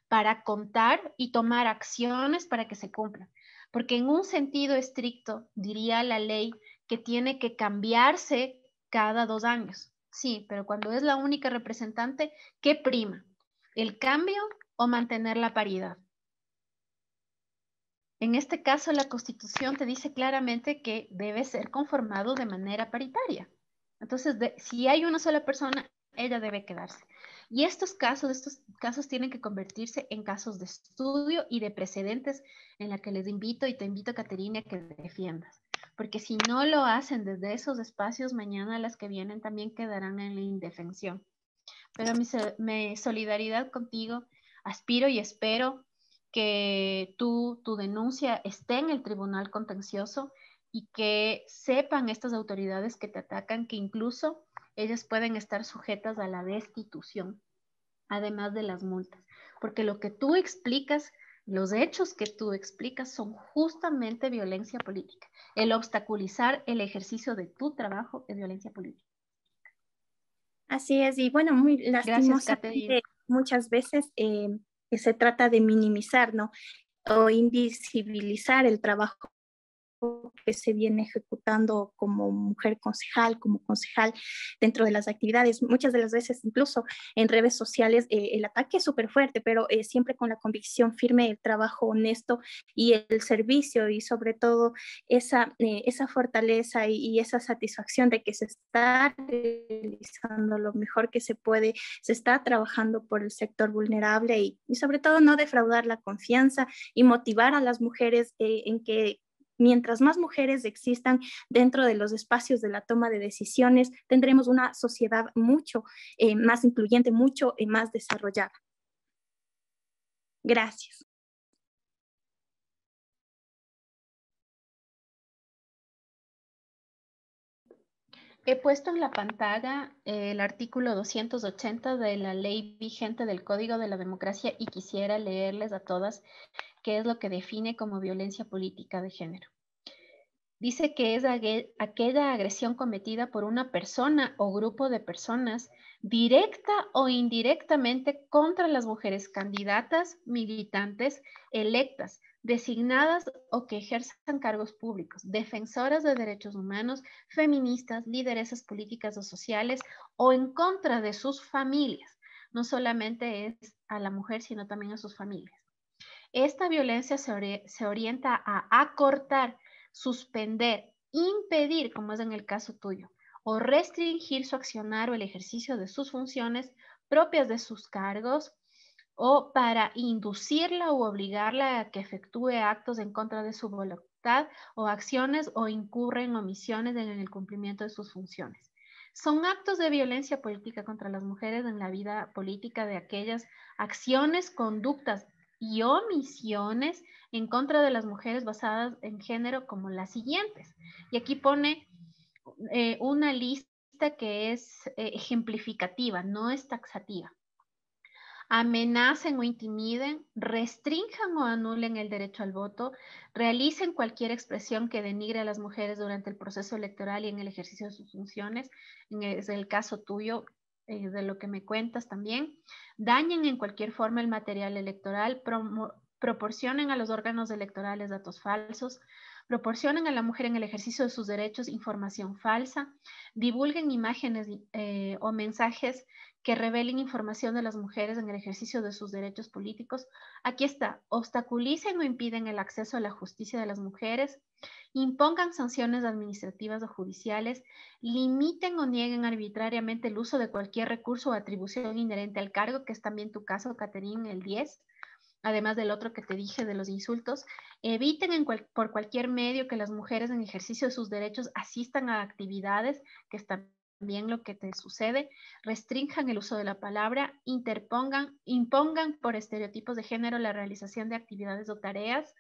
para contar y tomar acciones para que se cumplan. Porque en un sentido estricto, diría la ley que tiene que cambiarse cada 2 años. Sí, pero cuando es la única representante, ¿qué prima? ¿El cambio o mantener la paridad? En este caso, la Constitución te dice claramente que debe ser conformado de manera paritaria. Entonces, si hay una sola persona, ella debe quedarse. Y estos casos tienen que convertirse en casos de estudio y de precedentes en la que les invito y te invito, Caterina, a que defiendas. Porque si no lo hacen desde esos espacios, mañana las que vienen también quedarán en la indefensión. Pero mi solidaridad contigo, aspiro y espero que tu denuncia esté en el tribunal contencioso y que sepan estas autoridades que te atacan que incluso ellas pueden estar sujetas a la destitución, además de las multas. Porque lo que tú explicas, los hechos que tú explicas son justamente violencia política. El obstaculizar el ejercicio de tu trabajo es violencia política. Así es, y bueno, muy lastimosamente muchas veces se trata de minimizar, ¿no? O invisibilizar el trabajo que se viene ejecutando como mujer concejal, como concejal dentro de las actividades. Muchas de las veces, incluso en redes sociales, el ataque es súper fuerte, pero siempre con la convicción firme, el trabajo honesto y el servicio, y sobre todo esa fortaleza y esa satisfacción de que se está realizando lo mejor que se puede, se está trabajando por el sector vulnerable y sobre todo no defraudar la confianza y motivar a las mujeres en que mientras más mujeres existan dentro de los espacios de la toma de decisiones, tendremos una sociedad mucho más incluyente, mucho más desarrollada. Gracias. He puesto en la pantalla el artículo 280 de la ley vigente del Código de la Democracia y quisiera leerles a todas qué es lo que define como violencia política de género. Dice que es aquella agresión cometida por una persona o grupo de personas directa o indirectamente contra las mujeres candidatas, militantes, electas, designadas o que ejerzan cargos públicos, defensoras de derechos humanos, feministas, lideresas políticas o sociales o en contra de sus familias, no solamente es a la mujer, sino también a sus familias. Esta violencia se orienta a acortar, suspender, impedir, como es en el caso tuyo, o restringir su accionar o el ejercicio de sus funciones propias de sus cargos, o para inducirla o obligarla a que efectúe actos en contra de su voluntad o acciones o incurre en omisiones en el cumplimiento de sus funciones. Son actos de violencia política contra las mujeres en la vida política de aquellas acciones, conductas y omisiones en contra de las mujeres basadas en género como las siguientes. Y aquí pone una lista que es ejemplificativa, no es taxativa. Amenacen o intimiden, restrinjan o anulen el derecho al voto, realicen cualquier expresión que denigre a las mujeres durante el proceso electoral y en el ejercicio de sus funciones, es el caso tuyo, de lo que me cuentas también, dañen en cualquier forma el material electoral, proporcionen a los órganos electorales datos falsos, proporcionen a la mujer en el ejercicio de sus derechos información falsa, divulguen imágenes o mensajes que revelen información de las mujeres en el ejercicio de sus derechos políticos. Aquí está, obstaculicen o impiden el acceso a la justicia de las mujeres, impongan sanciones administrativas o judiciales, limiten o nieguen arbitrariamente el uso de cualquier recurso o atribución inherente al cargo, que es también tu caso, Caterine, el 10, además del otro que te dije de los insultos, eviten por cualquier medio que las mujeres en ejercicio de sus derechos asistan a actividades que están bien lo que te sucede, restrinjan el uso de la palabra, impongan por estereotipos de género la realización de actividades o tareas.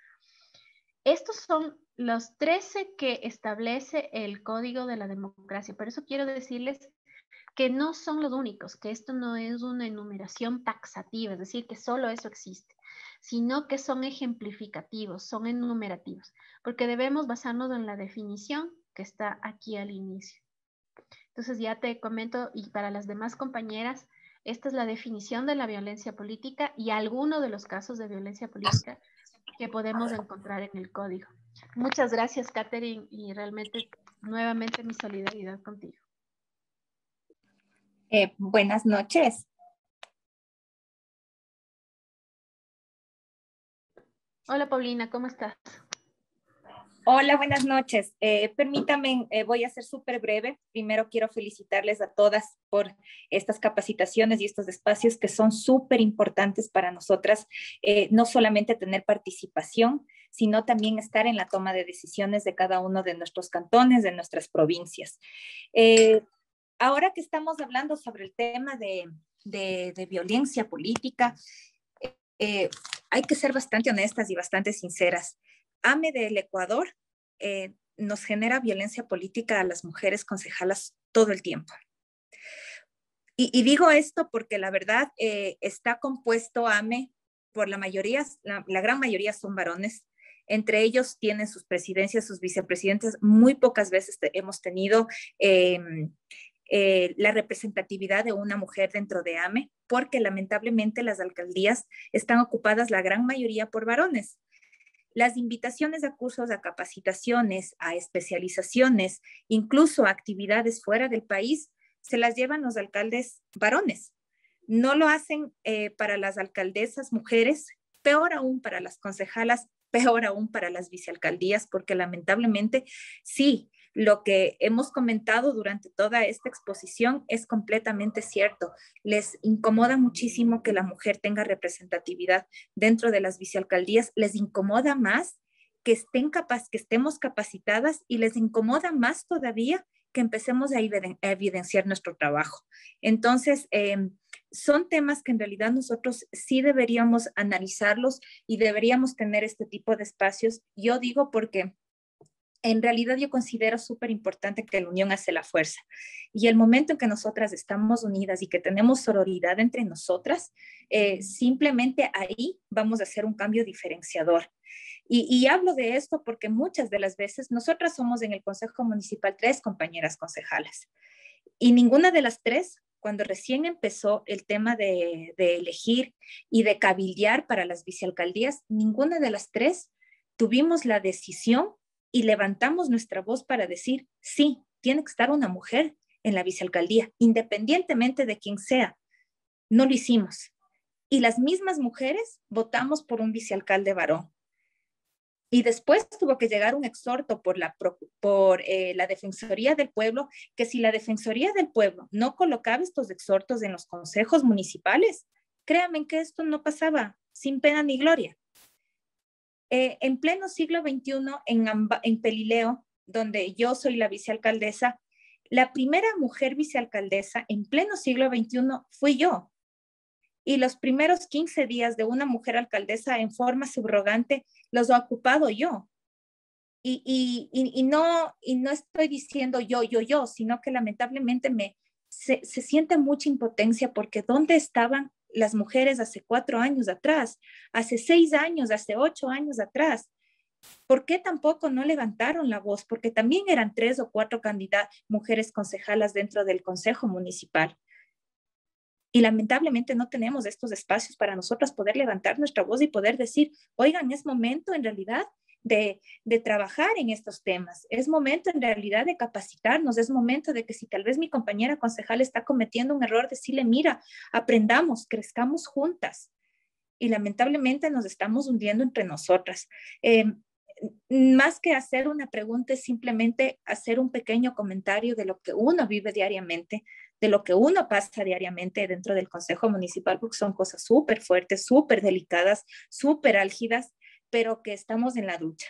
Estos son los 13 que establece el Código de la Democracia. Por eso quiero decirles que no son los únicos, que esto no es una enumeración taxativa, es decir, que solo eso existe, sino que son ejemplificativos, son enumerativos, porque debemos basarnos en la definición que está aquí al inicio. Entonces ya te comento, y para las demás compañeras, esta es la definición de la violencia política y algunos de los casos de violencia política que podemos encontrar en el código. Muchas gracias, Caterine, y realmente nuevamente mi solidaridad contigo. Buenas noches. Hola, Paulina, ¿cómo estás? Hola, buenas noches. Permítame, voy a ser súper breve. Primero quiero felicitarles a todas por estas capacitaciones y estos espacios que son súper importantes para nosotras, no solamente tener participación, sino también estar en la toma de decisiones de cada uno de nuestros cantones, de nuestras provincias. Ahora que estamos hablando sobre el tema de violencia política, hay que ser bastante honestas y bastante sinceras. AME del Ecuador nos genera violencia política a las mujeres concejalas todo el tiempo. Y digo esto porque la verdad está compuesto AME por la mayoría, la gran mayoría son varones. Entre ellos tienen sus presidencias, sus vicepresidentes. Muy pocas veces hemos tenido la representatividad de una mujer dentro de AME, porque lamentablemente las alcaldías están ocupadas la gran mayoría por varones. Las invitaciones a cursos, a capacitaciones, a especializaciones, incluso a actividades fuera del país, se las llevan los alcaldes varones. No lo hacen para las alcaldesas mujeres, peor aún para las concejalas, peor aún para las vicealcaldías, porque lamentablemente sí, lo que hemos comentado durante toda esta exposición es completamente cierto. Les incomoda muchísimo que la mujer tenga representatividad dentro de las vicealcaldías, les incomoda más que estemos capacitadas y les incomoda más todavía que empecemos a evidenciar nuestro trabajo. Entonces, son temas que en realidad nosotros sí deberíamos analizarlos y deberíamos tener este tipo de espacios. Yo digo porque en realidad yo considero súper importante que la unión hace la fuerza. Y el momento en que nosotras estamos unidas y que tenemos sororidad entre nosotras, simplemente ahí vamos a hacer un cambio diferenciador. Y hablo de esto porque muchas de las veces nosotras somos en el Consejo Municipal 3 compañeras concejalas. Y ninguna de las 3, cuando recién empezó el tema de elegir y de cabildear para las vicealcaldías, ninguna de las 3 tuvimos la decisión y levantamos nuestra voz para decir, sí, tiene que estar una mujer en la vicealcaldía, independientemente de quién sea. No lo hicimos. Y las mismas mujeres votamos por un vicealcalde varón. Y después tuvo que llegar un exhorto por la Defensoría del Pueblo, que si la Defensoría del Pueblo no colocaba estos exhortos en los consejos municipales, créanme que esto no pasaba sin pena ni gloria. En pleno siglo XXI, en Pelileo, donde yo soy la vicealcaldesa, la primera mujer vicealcaldesa en pleno siglo XXI fui yo. Y los primeros 15 días de una mujer alcaldesa en forma subrogante los he ocupado yo. Y no estoy diciendo yo, sino que lamentablemente se siente mucha impotencia porque ¿dónde estaban las mujeres hace 4 años atrás, hace 6 años, hace 8 años atrás? ¿Por qué tampoco no levantaron la voz? Porque también eran 3 o 4 mujeres concejalas dentro del Consejo Municipal. Y lamentablemente no tenemos estos espacios para nosotras poder levantar nuestra voz y poder decir, oigan, es momento en realidad de trabajar en estos temas. Es momento en realidad de capacitarnos. Es momento de que si tal vez mi compañera concejal está cometiendo un error, decirle, mira, aprendamos, crezcamos juntas. Y lamentablemente nos estamos hundiendo entre nosotras. Más que hacer una pregunta, es simplemente hacer un pequeño comentario de lo que uno vive diariamente, de lo que uno pasa diariamente dentro del Consejo Municipal, porque son cosas súper fuertes, súper delicadas, súper álgidas, pero que estamos en la lucha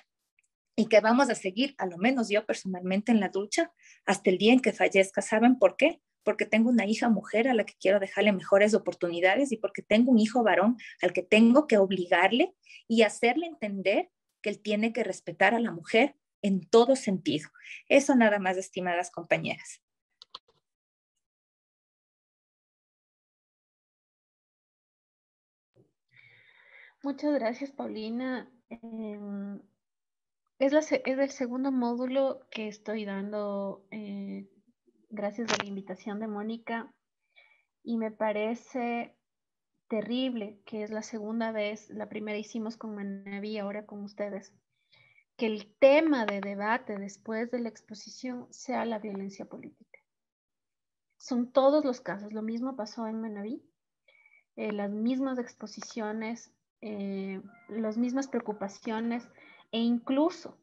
y que vamos a seguir, a lo menos yo personalmente, en la lucha hasta el día en que fallezca. ¿Saben por qué? Porque tengo una hija mujer a la que quiero dejarle mejores oportunidades y porque tengo un hijo varón al que tengo que obligarle y hacerle entender que él tiene que respetar a la mujer en todo sentido. Eso nada más, estimadas compañeras. Muchas gracias, Paulina. Es el segundo módulo que estoy dando gracias a la invitación de Mónica y me parece terrible que es la segunda vez, la primera hicimos con Manaví, ahora con ustedes, que el tema de debate después de la exposición sea la violencia política. Son todos los casos, lo mismo pasó en Manaví, las mismas exposiciones, las mismas preocupaciones e incluso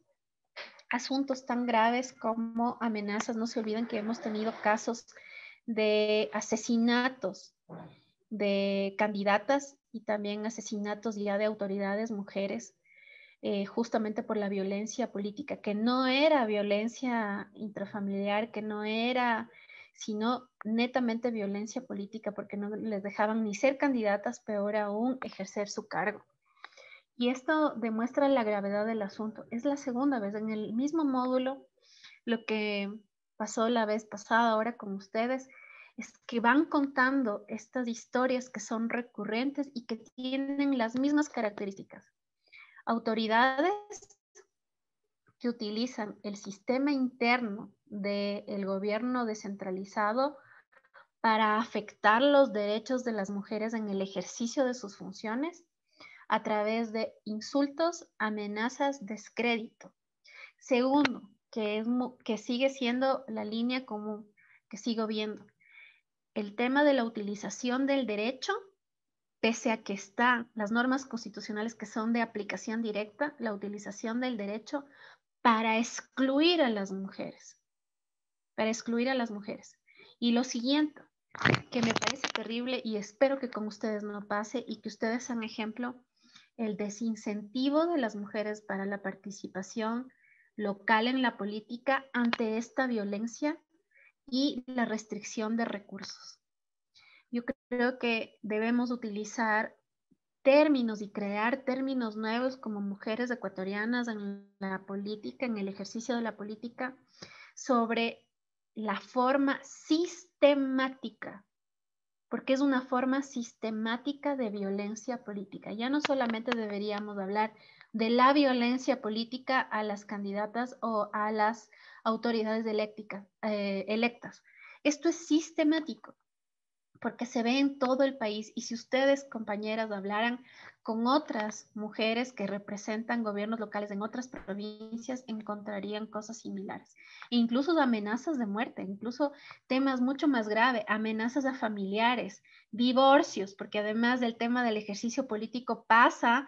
asuntos tan graves como amenazas. No se olviden que hemos tenido casos de asesinatos de candidatas y también asesinatos ya de autoridades mujeres, justamente por la violencia política, que no era violencia intrafamiliar, que no era, sino netamente violencia política, porque no les dejaban ni ser candidatas, peor aún ejercer su cargo. Y esto demuestra la gravedad del asunto. Es la segunda vez en el mismo módulo, lo que pasó la vez pasada ahora con ustedes, es que van contando estas historias que son recurrentes y que tienen las mismas características. Autoridades que utilizan el sistema interno del gobierno descentralizado para afectar los derechos de las mujeres en el ejercicio de sus funciones a través de insultos, amenazas, descrédito. Segundo, que sigue siendo la línea común que sigo viendo, el tema de la utilización del derecho, pese a que están las normas constitucionales que son de aplicación directa, la utilización del derecho para excluir a las mujeres, Y lo siguiente, que me parece terrible y espero que con ustedes no pase y que ustedes sean ejemplo, el desincentivo de las mujeres para la participación local en la política ante esta violencia y la restricción de recursos. Yo creo que debemos utilizar términos y crear términos nuevos como mujeres ecuatorianas en la política, en el ejercicio de la política, sobre la forma sistemática, porque es una forma sistemática de violencia política. Ya no solamente deberíamos hablar de la violencia política a las candidatas o a las autoridades electas. Esto es sistemático, porque se ve en todo el país. Y si ustedes, compañeras, hablaran con otras mujeres que representan gobiernos locales en otras provincias, encontrarían cosas similares. E incluso amenazas de muerte, incluso temas mucho más graves, amenazas a familiares, divorcios, porque además del tema del ejercicio político pasa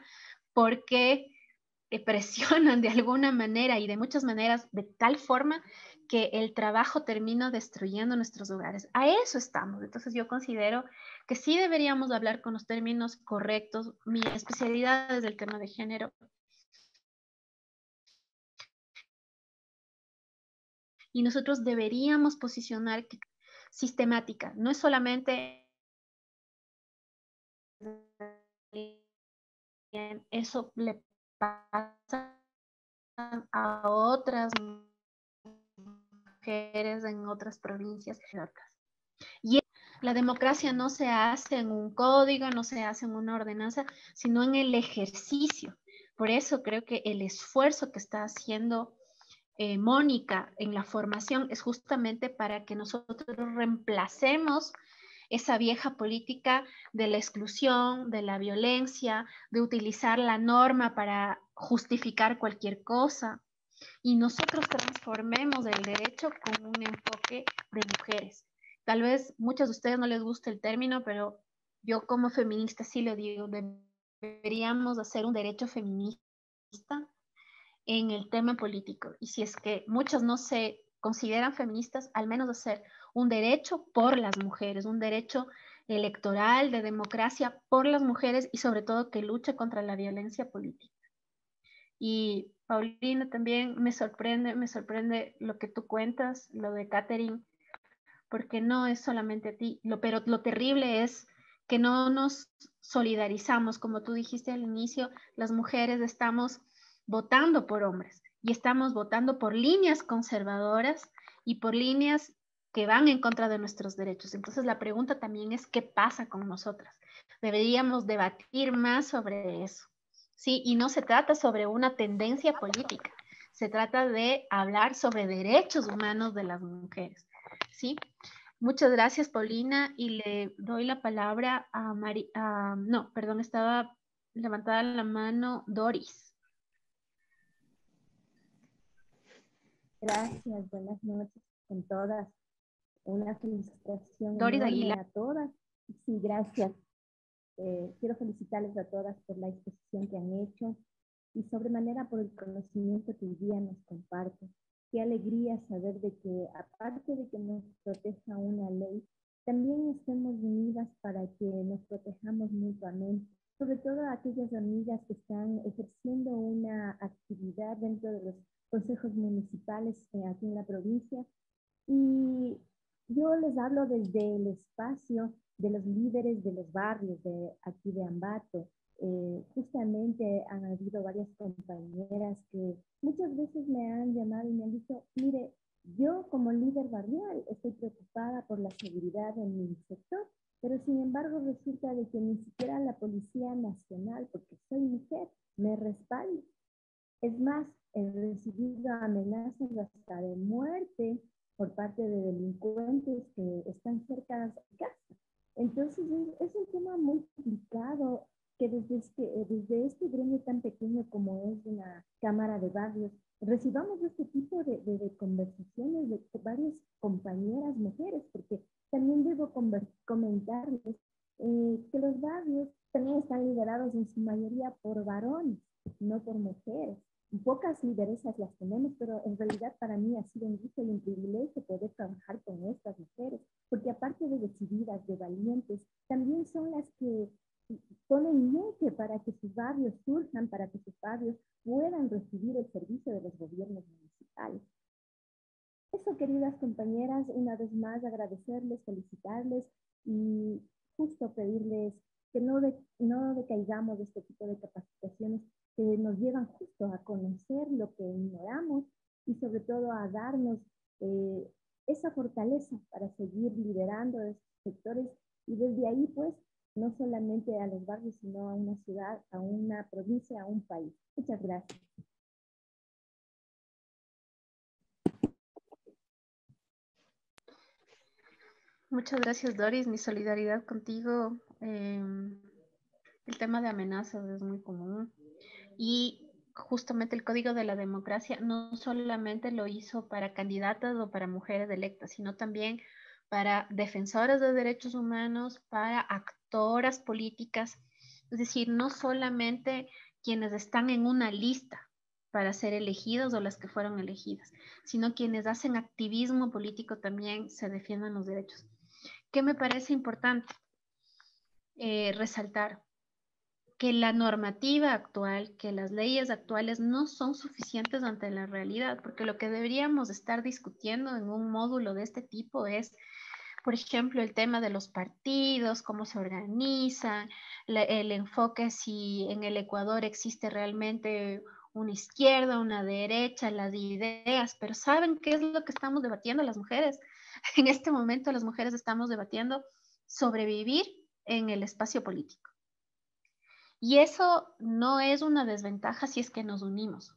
porque presionan de alguna manera y de muchas maneras de tal forma que el trabajo termina destruyendo nuestros hogares. A eso estamos. Entonces yo considero que sí deberíamos hablar con los términos correctos. Mi especialidad es el tema de género. Y nosotros deberíamos posicionar que sistemática, no es solamente eso le pasa a otras mujeres en otras provincias. Y la democracia no se hace en un código, no se hace en una ordenanza, sino en el ejercicio. Por eso creo que el esfuerzo que está haciendo Mónica en la formación es justamente para que nosotros reemplacemos esa vieja política de la exclusión, de la violencia, de utilizar la norma para justificar cualquier cosa. Y nosotros transformemos el derecho con un enfoque de mujeres. Tal vez muchos de ustedes no les guste el término, pero yo como feminista sí lo digo, deberíamos hacer un derecho feminista en el tema político. Y si es que muchas no se consideran feministas, al menos hacer un derecho por las mujeres, un derecho electoral de democracia por las mujeres y sobre todo que luche contra la violencia política. Y Paulina, también me sorprende lo que tú cuentas, lo de Catherine, porque no es solamente a ti, pero lo terrible es que no nos solidarizamos, como tú dijiste al inicio, las mujeres estamos votando por hombres y estamos votando por líneas conservadoras y por líneas que van en contra de nuestros derechos. Entonces la pregunta también es, ¿qué pasa con nosotras? Deberíamos debatir más sobre eso. Sí, y no se trata sobre una tendencia política, se trata de hablar sobre derechos humanos de las mujeres. ¿Sí? Muchas gracias, Paulina, y le doy la palabra a no, perdón, estaba levantada la mano Doris. Gracias, buenas noches con todas. Una felicitación Doris enorme Aguilar. a todas. Sí, gracias. Quiero felicitarles a todas por la exposición que han hecho y sobremanera por el conocimiento que hoy día nos comparten. Qué alegría saber de que, aparte de que nos proteja una ley, también estemos unidas para que nos protejamos mutuamente. Sobre todo a aquellas amigas que están ejerciendo una actividad dentro de los consejos municipales aquí en la provincia. Y yo les hablo desde el espacio de los líderes de los barrios de aquí de Ambato. Justamente han habido varias compañeras que muchas veces me han llamado y me han dicho, mire, yo como líder barrial estoy preocupada por la seguridad en mi sector, pero sin embargo resulta de que ni siquiera la Policía Nacional, porque soy mujer, me respalda. Es más, he recibido amenazas hasta de muerte por parte de delincuentes que están cerca de casa. Entonces es un tema muy complicado que desde este gremio tan pequeño como es una cámara de barrios, recibamos este tipo de conversaciones de varias compañeras mujeres, porque también debo comentarles que los barrios también están liderados en su mayoría por varones, no por mujeres. Pocas lideresas las tenemos, pero en realidad para mí ha sido un gusto y un privilegio poder trabajar con estas mujeres, porque aparte de decididas, de valientes, también son las que ponen mente para que sus barrios surjan, para que sus barrios puedan recibir el servicio de los gobiernos municipales. Eso, queridas compañeras, una vez más agradecerles, felicitarles y justo pedirles que no decaigamos de este tipo de capacitaciones que nos llevan justo a conocer lo que ignoramos y sobre todo a darnos esa fortaleza para seguir liderando estos sectores y desde ahí pues no solamente a los barrios sino a una ciudad, a una provincia, a un país. Muchas gracias. Muchas gracias, Doris. Mi solidaridad contigo. El tema de amenazas es muy común y justamente el Código de la Democracia no solamente lo hizo para candidatas o para mujeres electas, sino también para defensoras de derechos humanos, para actoras políticas, es decir, no solamente quienes están en una lista para ser elegidos o las que fueron elegidas, sino quienes hacen activismo político también se defiendan los derechos. ¿Qué me parece importante resaltar? Que la normativa actual, que las leyes actuales no son suficientes ante la realidad, porque lo que deberíamos estar discutiendo en un módulo de este tipo es, por ejemplo, el tema de los partidos, cómo se organizan, el enfoque si en el Ecuador existe realmente una izquierda, una derecha, las ideas, pero ¿saben qué es lo que estamos debatiendo las mujeres? En este momento las mujeres estamos debatiendo sobrevivir en el espacio político. Y eso no es una desventaja si es que nos unimos,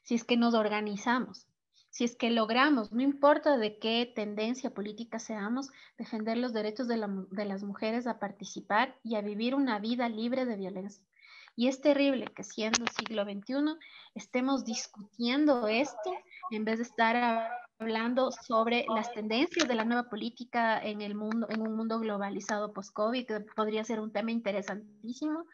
si es que nos organizamos, si es que logramos, no importa de qué tendencia política seamos, defender los derechos de las mujeres a participar y a vivir una vida libre de violencia. Y es terrible que siendo siglo XXI estemos discutiendo esto en vez de estar hablando sobre las tendencias de la nueva política en el mundo, en un mundo globalizado post-COVID, que podría ser un tema interesantísimo,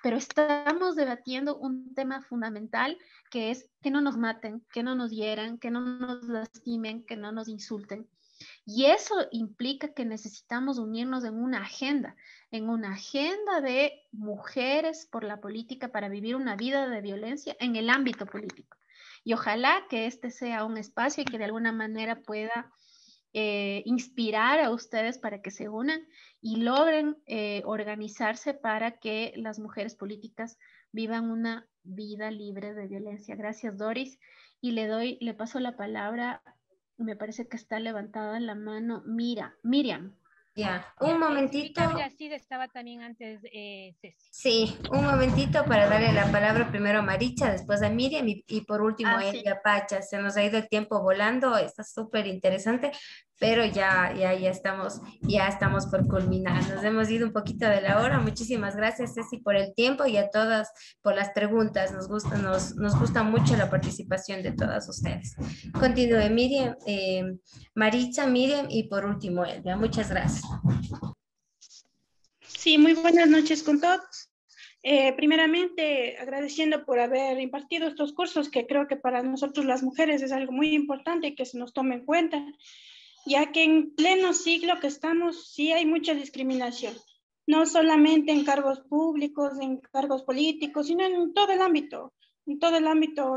pero estamos debatiendo un tema fundamental que es que no nos maten, que no nos hieran, que no nos lastimen, que no nos insulten. Y eso implica que necesitamos unirnos en una agenda de mujeres por la política para vivir una vida de violencia en el ámbito político. Y ojalá que este sea un espacio y que de alguna manera pueda inspirar a ustedes para que se unan y logren organizarse para que las mujeres políticas vivan una vida libre de violencia. Gracias, Doris. Y le paso la palabra, me parece que está levantada la mano Miriam. Ya, un momentito. Sí, estaba también antes Ceci. Sí, un momentito para darle la palabra primero a Maricha, después a Miriam y por último a sí. ella, Pacha. Se nos ha ido el tiempo volando, está súper interesante, pero ya estamos por culminar. Nos hemos ido un poquito de la hora. Muchísimas gracias, Ceci, por el tiempo y a todas por las preguntas. Nos gusta mucho la participación de todas ustedes. Continúe, Miriam, Maricha, Miriam y por último, Elvia. Muchas gracias. Sí, muy buenas noches con todos. Primeramente, agradeciendo por haber impartido estos cursos que creo que para nosotros las mujeres es algo muy importante que se nos tome en cuenta, ya que en pleno siglo que estamos sí hay mucha discriminación, no solamente en cargos públicos, en cargos políticos, sino en todo el ámbito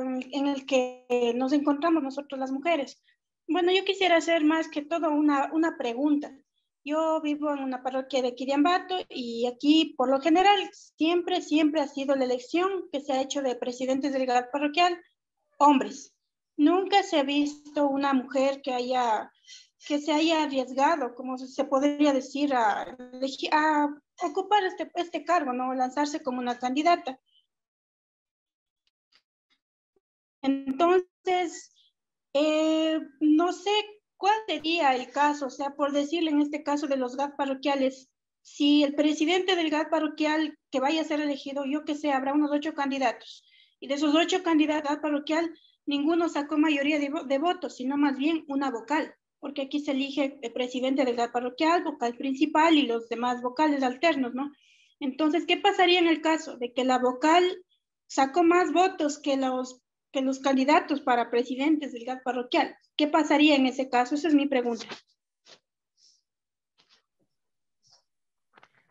en el que nos encontramos nosotros las mujeres. Bueno, yo quisiera hacer más que todo una pregunta. Yo vivo en una parroquia de Quiriambato y aquí, por lo general, siempre ha sido la elección que se ha hecho de presidentes del GAT parroquial, hombres. Nunca se ha visto una mujer que se haya arriesgado, como se podría decir, a ocupar este cargo, ¿no? Lanzarse como una candidata. Entonces, no sé cuál sería el caso, o sea, por decirle en este caso de los GAT parroquiales, si el presidente del GAT parroquial que vaya a ser elegido, yo que sé, habrá unos 8 candidatos, y de esos 8 candidatos al GAT parroquial, ninguno sacó mayoría de votos, sino más bien una vocal, porque aquí se elige el presidente del GAT parroquial, vocal principal y los demás vocales alternos, ¿no? Entonces, ¿qué pasaría en el caso de que la vocal sacó más votos que los candidatos para presidentes del GAT parroquial? ¿Qué pasaría en ese caso? Esa es mi pregunta.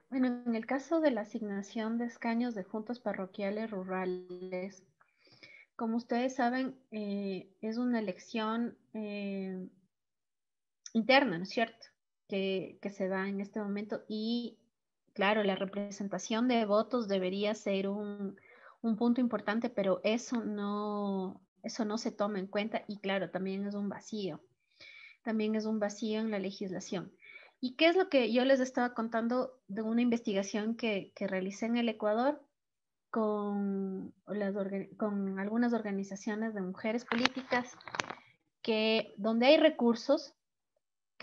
Bueno, en el caso de la asignación de escaños de juntas parroquiales rurales, como ustedes saben, es una elección interna, ¿no es cierto?, que se da en este momento y, claro, la representación de votos debería ser un punto importante, pero eso no se toma en cuenta y, claro, también es un vacío en la legislación. ¿Y qué es lo que yo les estaba contando de una investigación que realicé en el Ecuador con algunas organizaciones de mujeres políticas donde hay recursos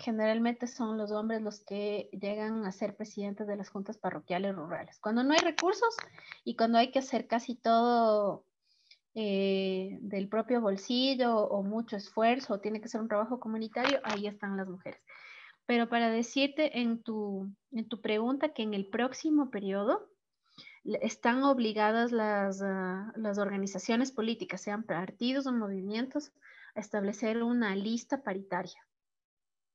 generalmente son los hombres los que llegan a ser presidentes de las juntas parroquiales rurales. Cuando no hay recursos y cuando hay que hacer casi todo del propio bolsillo o mucho esfuerzo, o tiene que ser un trabajo comunitario, ahí están las mujeres. Pero para decirte en tu pregunta que en el próximo periodo están obligadas las organizaciones políticas, sean partidos o movimientos, a establecer una lista paritaria.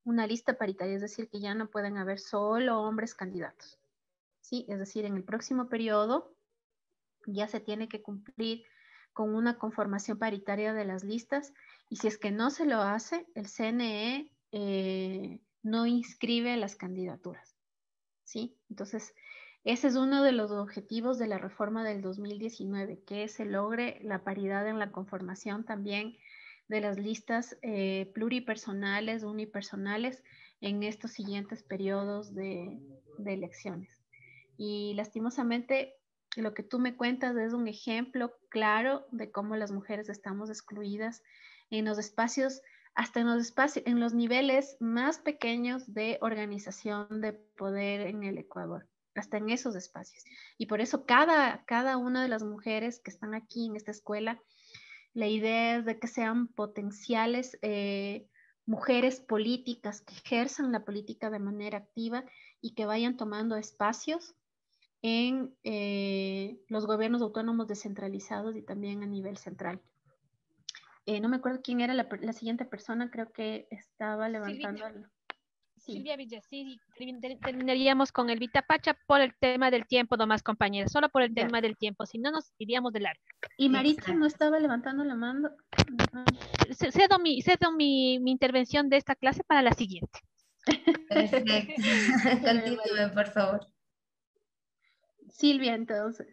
Una lista paritaria, es decir, que ya no pueden haber solo hombres candidatos. ¿Sí? Es decir, en el próximo periodo ya se tiene que cumplir con una conformación paritaria de las listas, y si es que no se lo hace, el CNE no inscribe las candidaturas. ¿Sí? Entonces, ese es uno de los objetivos de la reforma del 2019, que se logre la paridad en la conformación también de las listas pluripersonales, unipersonales, en estos siguientes periodos de elecciones. Y lastimosamente, lo que tú me cuentas es un ejemplo claro de cómo las mujeres estamos excluidas en los espacios, hasta en los niveles más pequeños de organización de poder en el Ecuador, hasta en esos espacios. Y por eso cada una de las mujeres que están aquí en esta escuela, la idea es de que sean potenciales mujeres políticas que ejerzan la política de manera activa y que vayan tomando espacios en los gobiernos autónomos descentralizados y también a nivel central. No me acuerdo quién era la siguiente persona, creo que estaba levantando. Silvia Villaciri, terminaríamos con el Vitapacha por el tema del tiempo, nomás, compañeras, solo por el tema del tiempo, si no nos iríamos de largo. ¿Y Maritza no estaba levantando la mano? Cedo mi intervención de esta clase para la siguiente. Perfecto. Continúe, por favor. Silvia, entonces.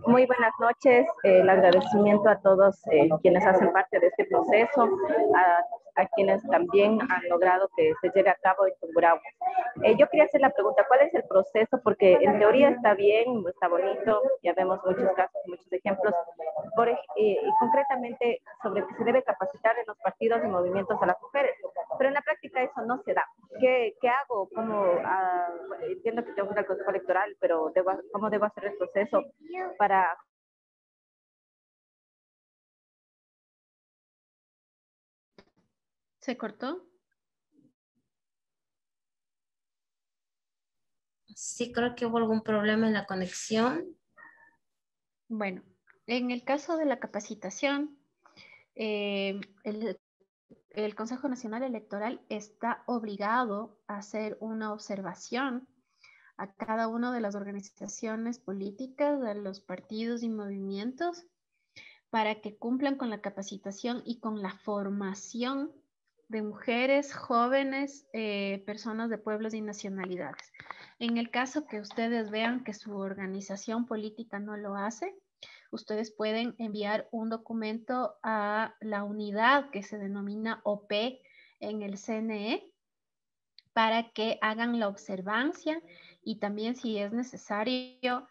Muy buenas noches, el agradecimiento a todos quienes hacen parte de este proceso, a quienes también han logrado que se lleve a cabo en Tungurahua. Yo quería hacer la pregunta, ¿cuál es el proceso? Porque en teoría está bien, está bonito, ya vemos muchos casos, muchos ejemplos, y concretamente sobre que se debe capacitar en los partidos y movimientos a las mujeres, pero en la práctica eso no se da. ¿Qué hago? ¿Cómo? Entiendo que tengo que ir al Consejo Electoral, pero ¿cómo debo hacer el proceso para... ¿Se cortó? Sí, creo que hubo algún problema en la conexión. Bueno, en el caso de la capacitación, el Consejo Nacional Electoral está obligado a hacer una observación a cada una de las organizaciones políticas, de los partidos y movimientos, para que cumplan con la capacitación y con la formación de mujeres, jóvenes, personas de pueblos y nacionalidades. En el caso que ustedes vean que su organización política no lo hace, ustedes pueden enviar un documento a la unidad que se denomina OP en el CNE para que hagan la observancia y también, si es necesario,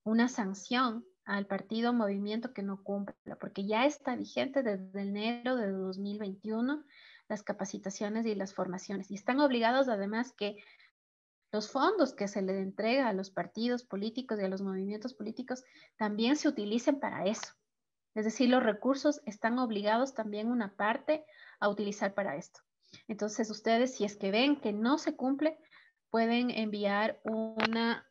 una sanción al partido o movimiento que no cumpla, porque ya está vigente desde enero de 2021 las capacitaciones y las formaciones, y están obligados además que los fondos que se le entrega a los partidos políticos y a los movimientos políticos también se utilicen para eso. Es decir, los recursos están obligados también una parte a utilizar para esto. Entonces, ustedes, si es que ven que no se cumple, pueden enviar una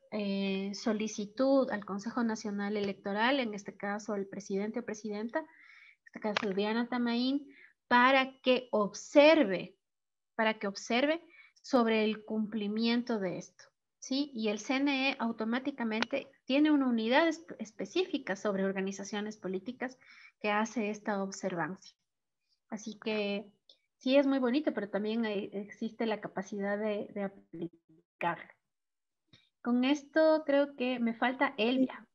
solicitud al Consejo Nacional Electoral, en este caso el presidente o presidenta, en este caso Diana Tamaín, para que observe sobre el cumplimiento de esto, ¿sí? Y el CNE automáticamente tiene una unidad específica sobre organizaciones políticas que hace esta observancia. Así que sí es muy bonito, pero también existe la capacidad de aplicarlo. Con esto creo que me falta Elvia.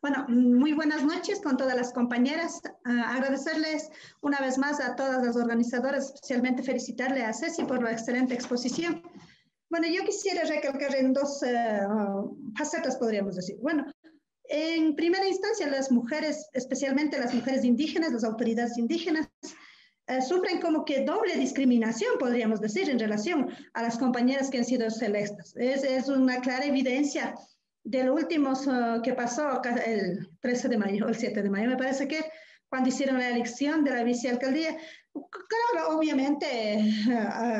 Bueno, muy buenas noches con todas las compañeras. Agradecerles una vez más a todas las organizadoras, especialmente felicitarle a Ceci por la excelente exposición. Bueno, yo quisiera recalcar en dos facetas, podríamos decir. Bueno, En primera instancia, las mujeres, especialmente las mujeres indígenas, las autoridades indígenas, sufren como que doble discriminación, podríamos decir, en relación a las compañeras que han sido selectas. Es una clara evidencia de lo último que pasó el 13 de mayo, el 7 de mayo, me parece que cuando hicieron la elección de la vicealcaldía, claro, obviamente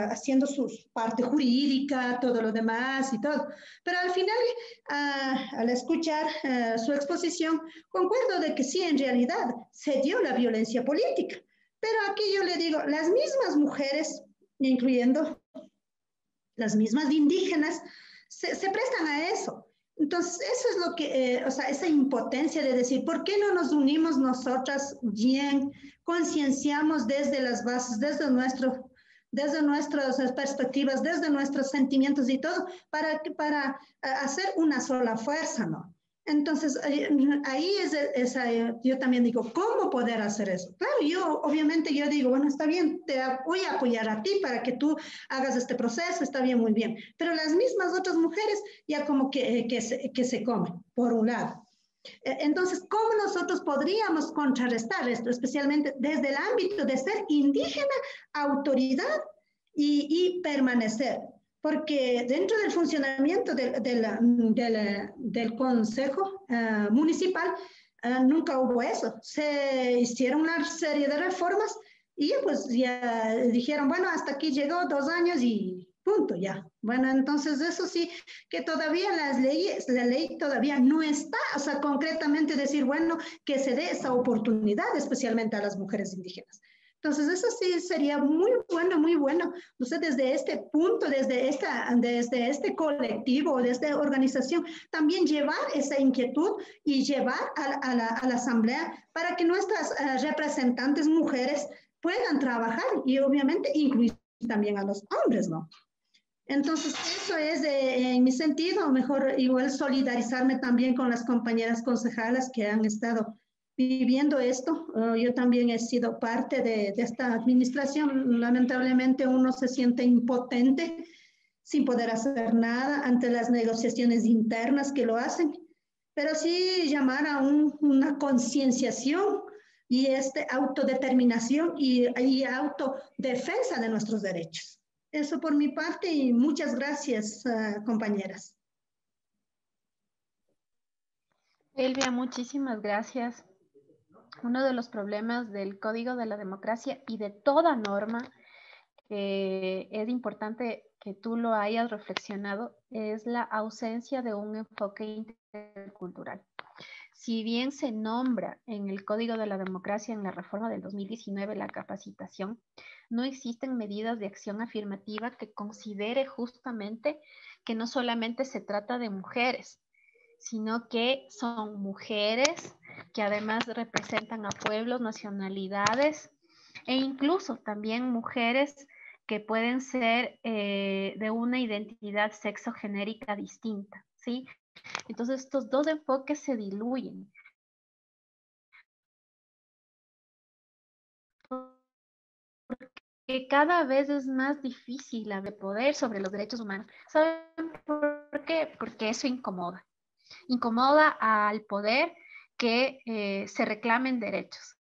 haciendo su parte jurídica, todo lo demás y todo, pero al final, al escuchar su exposición, concuerdo de que sí, en realidad se dio la violencia política, pero aquí yo le digo, las mismas mujeres, incluyendo las mismas indígenas, se prestan a eso. Entonces, eso es lo que, o sea, esa impotencia de decir, ¿por qué no nos unimos nosotras bien, concienciamos desde las bases, desde nuestras perspectivas, desde nuestros sentimientos y todo, para hacer una sola fuerza, ¿no? Entonces, ahí yo también digo, ¿cómo poder hacer eso? Claro, obviamente yo digo, bueno, está bien, te voy a apoyar a ti para que tú hagas este proceso, está bien, muy bien. Pero las mismas otras mujeres ya como que se comen, por un lado. Entonces, ¿cómo nosotros podríamos contrarrestar esto, especialmente desde el ámbito de ser indígena, autoridad y permanecer? Porque dentro del funcionamiento del Consejo Municipal nunca hubo eso. Se hicieron una serie de reformas y pues ya dijeron, bueno, hasta aquí llegó 2 años y punto, ya. Bueno, entonces eso sí, que todavía la ley todavía no está, o sea, concretamente decir, bueno, que se dé esa oportunidad, especialmente a las mujeres indígenas. Entonces, eso sí sería muy bueno, muy bueno. Usted desde este punto, desde este colectivo, desde esta organización, también llevar esa inquietud y llevar a la asamblea para que nuestras representantes mujeres puedan trabajar y obviamente incluir también a los hombres, ¿no? Entonces, eso es en mi sentido, mejor igual solidarizarme también con las compañeras concejalas que han estado viviendo esto. Yo también he sido parte de esta administración. Lamentablemente uno se siente impotente sin poder hacer nada ante las negociaciones internas que lo hacen, pero sí llamar a una concienciación y autodeterminación y autodefensa de nuestros derechos. Eso por mi parte y muchas gracias, compañeras. Elvia, muchísimas gracias. Uno de los problemas del Código de la Democracia y de toda norma, es importante que tú lo hayas reflexionado, es la ausencia de un enfoque intercultural. Si bien se nombra en el Código de la Democracia, en la reforma del 2019, la capacitación, no existen medidas de acción afirmativa que considere justamente que no solamente se trata de mujeres, sino que son mujeres que además representan a pueblos, nacionalidades e incluso también mujeres que pueden ser de una identidad sexogenérica distinta, ¿sí? Entonces estos dos enfoques se diluyen. Porque cada vez es más difícil hablar de poder sobre los derechos humanos. ¿Saben por qué? Porque eso incomoda. Incomoda al poder que se reclamen derechos.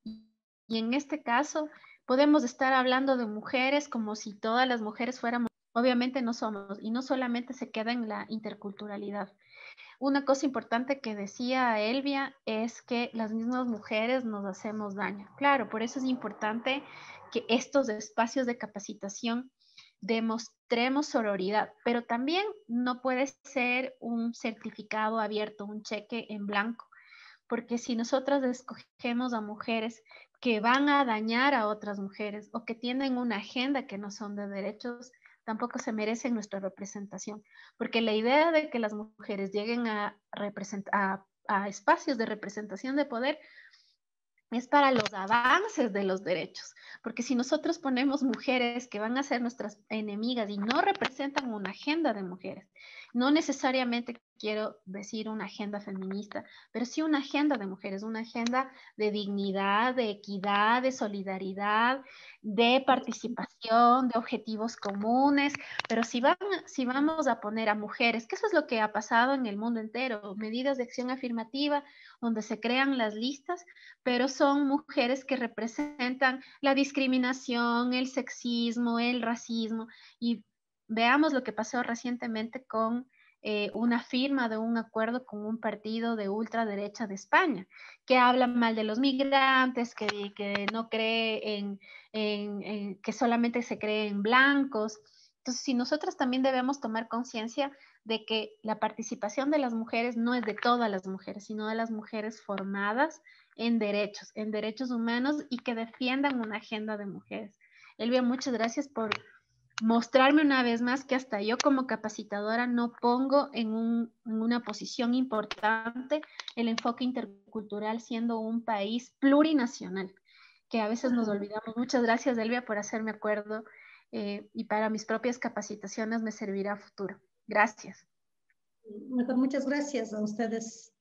Y en este caso podemos estar hablando de mujeres como si todas las mujeres fuéramos. Obviamente no somos, y no solamente se queda en la interculturalidad. Una cosa importante que decía Elvia es que las mismas mujeres nos hacemos daño. Claro, por eso es importante que estos espacios de capacitación demostremos sororidad, pero también no puede ser un certificado abierto, un cheque en blanco, porque si nosotras escogemos a mujeres que van a dañar a otras mujeres o que tienen una agenda que no son de derechos, tampoco se merecen nuestra representación, porque la idea de que las mujeres lleguen a espacios de representación de poder es para los avances de los derechos, porque si nosotros ponemos mujeres que van a ser nuestras enemigas y no representan una agenda de mujeres, no necesariamente quiero decir una agenda feminista, pero sí una agenda de mujeres, una agenda de dignidad, de equidad, de solidaridad, de participación, de objetivos comunes. Pero si vamos a poner a mujeres, que eso es lo que ha pasado en el mundo entero, medidas de acción afirmativa donde se crean las listas, pero son mujeres que representan la discriminación, el sexismo, el racismo. Y veamos lo que pasó recientemente con una firma de un acuerdo con un partido de ultraderecha de España, que habla mal de los migrantes, que no cree que solamente se cree en blancos. Entonces, si nosotros también debemos tomar conciencia de que la participación de las mujeres no es de todas las mujeres, sino de las mujeres formadas en derechos humanos y que defiendan una agenda de mujeres. Elvia, muchas gracias por mostrarme una vez más que hasta yo como capacitadora no pongo en una posición importante el enfoque intercultural siendo un país plurinacional, que a veces nos olvidamos. Muchas gracias, Elvia, por hacerme acuerdo y para mis propias capacitaciones me servirá a futuro. Gracias. Muchas gracias a ustedes.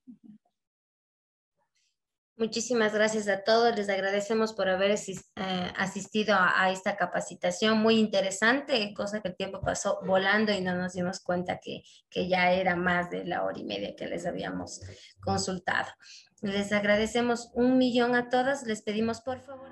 Muchísimas gracias a todos. Les agradecemos por haber asistido a esta capacitación muy interesante, cosa que el tiempo pasó volando y no nos dimos cuenta que ya era más de la hora y media que les habíamos consultado. Les agradecemos 1.000.000 a todas. Les pedimos por favor.